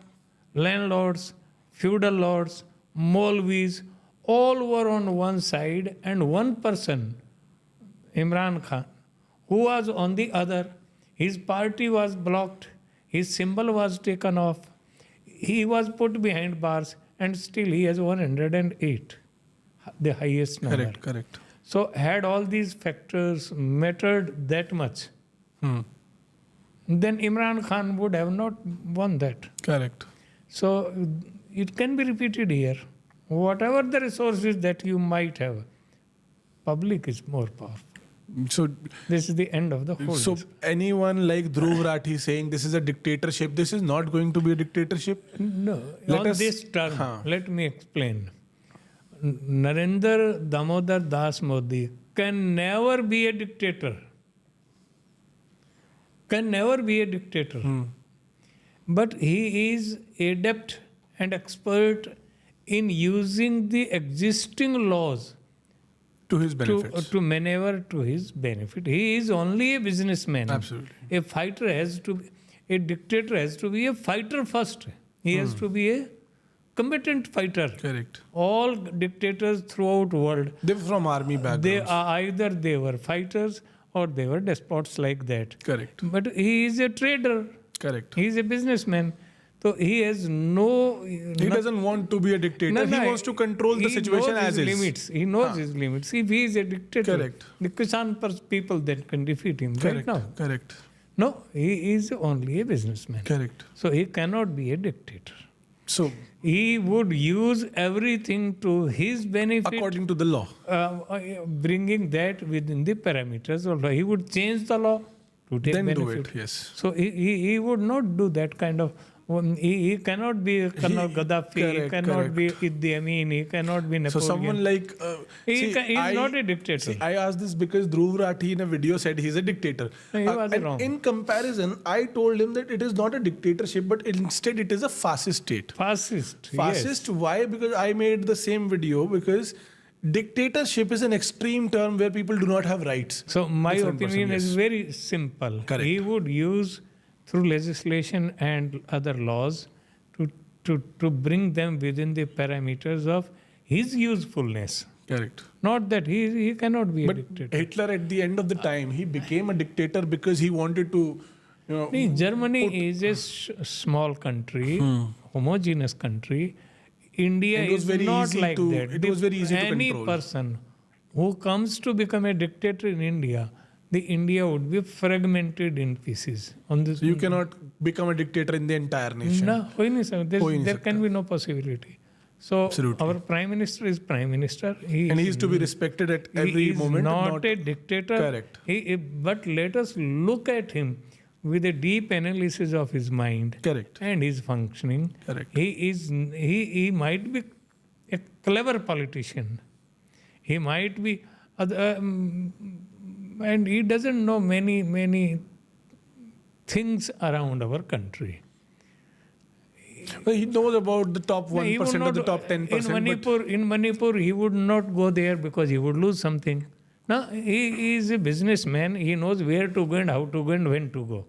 landlords, feudal lords, Maulvis, all were on one side, and one person, Imran Khan, who was on the other. His party was blocked, his symbol was taken off, he was put behind bars, and still he has 108, the highest number. Correct. So had all these factors mattered that much, then Imran Khan would have not won that. Correct. So it can be repeated here. Whatever the resources that you might have, public is more powerful. So this is the end of the whole. So anyone like Dhruv Rathi saying this is a dictatorship, this is not going to be a dictatorship? No. This term, let me explain. Narendra Damodar Das Modi can never be a dictator. But he is adept and expert in using the existing laws to his benefit. To maneuver to his benefit. He is only a businessman. Absolutely. A dictator has to be a fighter first. He has to be a combatant fighter. Correct. All dictators throughout the world, They're from army backgrounds. Either they were fighters or they were despots like that. Correct. But he is a trader. Correct. He is a businessman. So he has He doesn't want to be a dictator. He wants to control the situation as is. He knows his limits. If he is a dictator, Correct. the Kisan people then can defeat him right now. Correct. No, he is only a businessman. Correct. So he cannot be a dictator. So he would use everything to his benefit. According to the law. Bringing that within the parameters of law. He would change the law to take then benefit. Do it, yes. So he would not do that kind of... He cannot be Colonel Gaddafi, he cannot be Idi Amin, he cannot be Napoleon. So someone like... he is not a dictator. I asked this because Dhruv Rathi in a video said he's a dictator. No, he was wrong. In comparison, I told him that it is not a dictatorship, but instead it is a fascist state. Fascist, yes. Why? Because I made the same video because dictatorship is an extreme term where people do not have rights. So my opinion is very simple. Correct. He would use through legislation and other laws to bring them within the parameters of his usefulness. Correct. Not that he cannot be a dictator. Hitler at the end of the time, he became a dictator because he wanted to... Germany is a small country, homogeneous country. India is not like that. It was very easy to control. Any person who comes to become a dictator in India, the India would be fragmented in pieces. So you cannot become a dictator in the entire nation. No, there can be no possibility. So Absolutely. Our Prime Minister is Prime Minister. He is to be respected at every moment. He is not a dictator. Correct. But let us look at him with a deep analysis of his mind. Correct. And his functioning. Correct. He might be a clever politician. He might be, and he doesn't know many things around our country. Well, he knows about the top 1% or the top 10%. In Manipur, he would not go there because he would lose something. Now, he is a businessman. He knows where to go and how to go and when to go.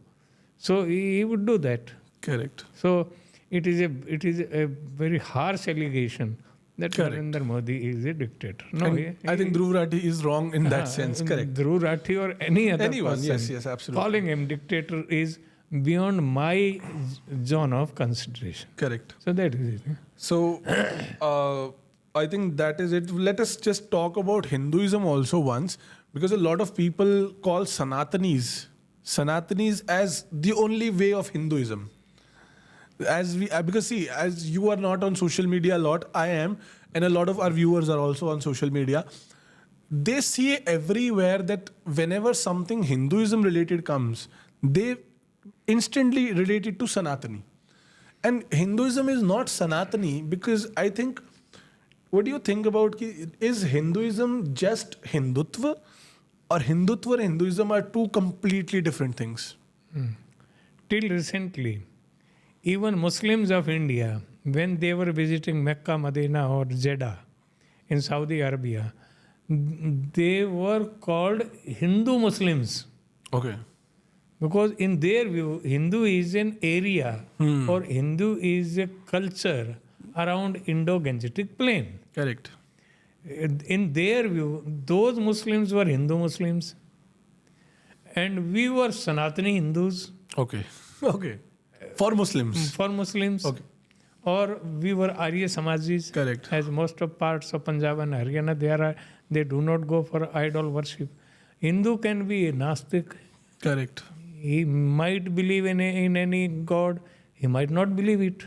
So he would do that. Correct. So it is a very harsh allegation that Narendra Modi is a dictator. No, I think Dhruv Rathi is wrong in that sense. Correct. Dhruv Rathi or anyone, person, yes, absolutely. calling him dictator is beyond my zone of consideration. Correct. So that is it. So I think that is it. Let us just talk about Hinduism also once, because a lot of people call Sanatanis as the only way of Hinduism. Because see, as you are not on social media a lot, I am, and a lot of our viewers are also on social media. They see everywhere that whenever something Hinduism related comes, they instantly relate it to Sanatani. And Hinduism is not Sanatani because I think, what do you think about, is Hinduism just Hindutva, or Hindutva and Hinduism are two completely different things? Till recently, even Muslims of India, when they were visiting Mecca, Medina or Jeddah in Saudi Arabia, they were called Hindu Muslims. Okay. Because in their view, Hindu is an area or Hindu is a culture around Indo-Gangetic plain. Correct. In their view, those Muslims were Hindu Muslims and we were Sanatani Hindus. Okay. Okay. For Muslims. For Muslims. Okay. Or we were Arya Samajis. Correct. As most of parts of Punjab and Haryana, they do not go for idol worship. Hindu can be a Nastik. Correct. He might believe in any god. He might not believe it.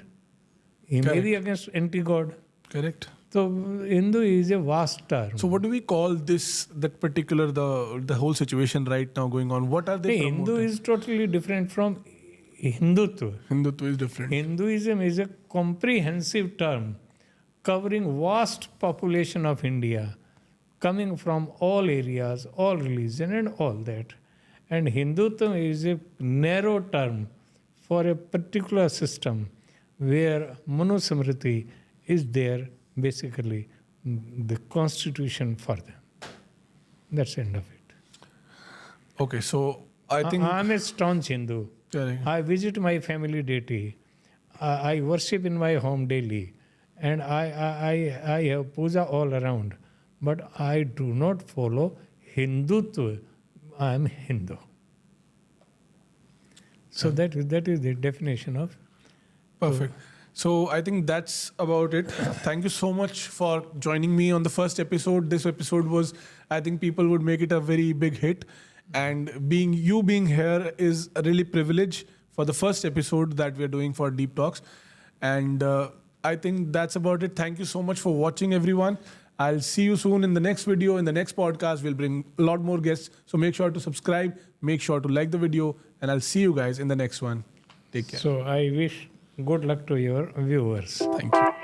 He may be against anti-god. Correct. So Hindu is a vast term. So what do we call that particular, the whole situation right now going on? What are they promoting? Hindu is totally different from Hindutva. Hindutva is different. Hinduism is a comprehensive term covering vast population of India, coming from all areas, all religion and all that. And Hindutva is a narrow term for a particular system where Manusmriti is there, basically the constitution for them. That's the end of it. Okay, so I think I'm a staunch Hindu. Correct. I visit my family deity. I worship in my home daily. And I have puja all around. But I do not follow Hindutva. I am Hindu. So that is the definition of. Perfect. So I think that's about it. Thank you so much for joining me on the first episode. This episode was, I think people would make it a very big hit. And being here is a really privilege for the first episode that we're doing for DeepTalks. And I think that's about it. Thank you so much for watching, everyone. I'll see you soon in the next video. In the next podcast, we'll bring a lot more guests. So make sure to subscribe, make sure to like the video, and I'll see you guys in the next one. Take care. So I wish good luck to your viewers. Thank you.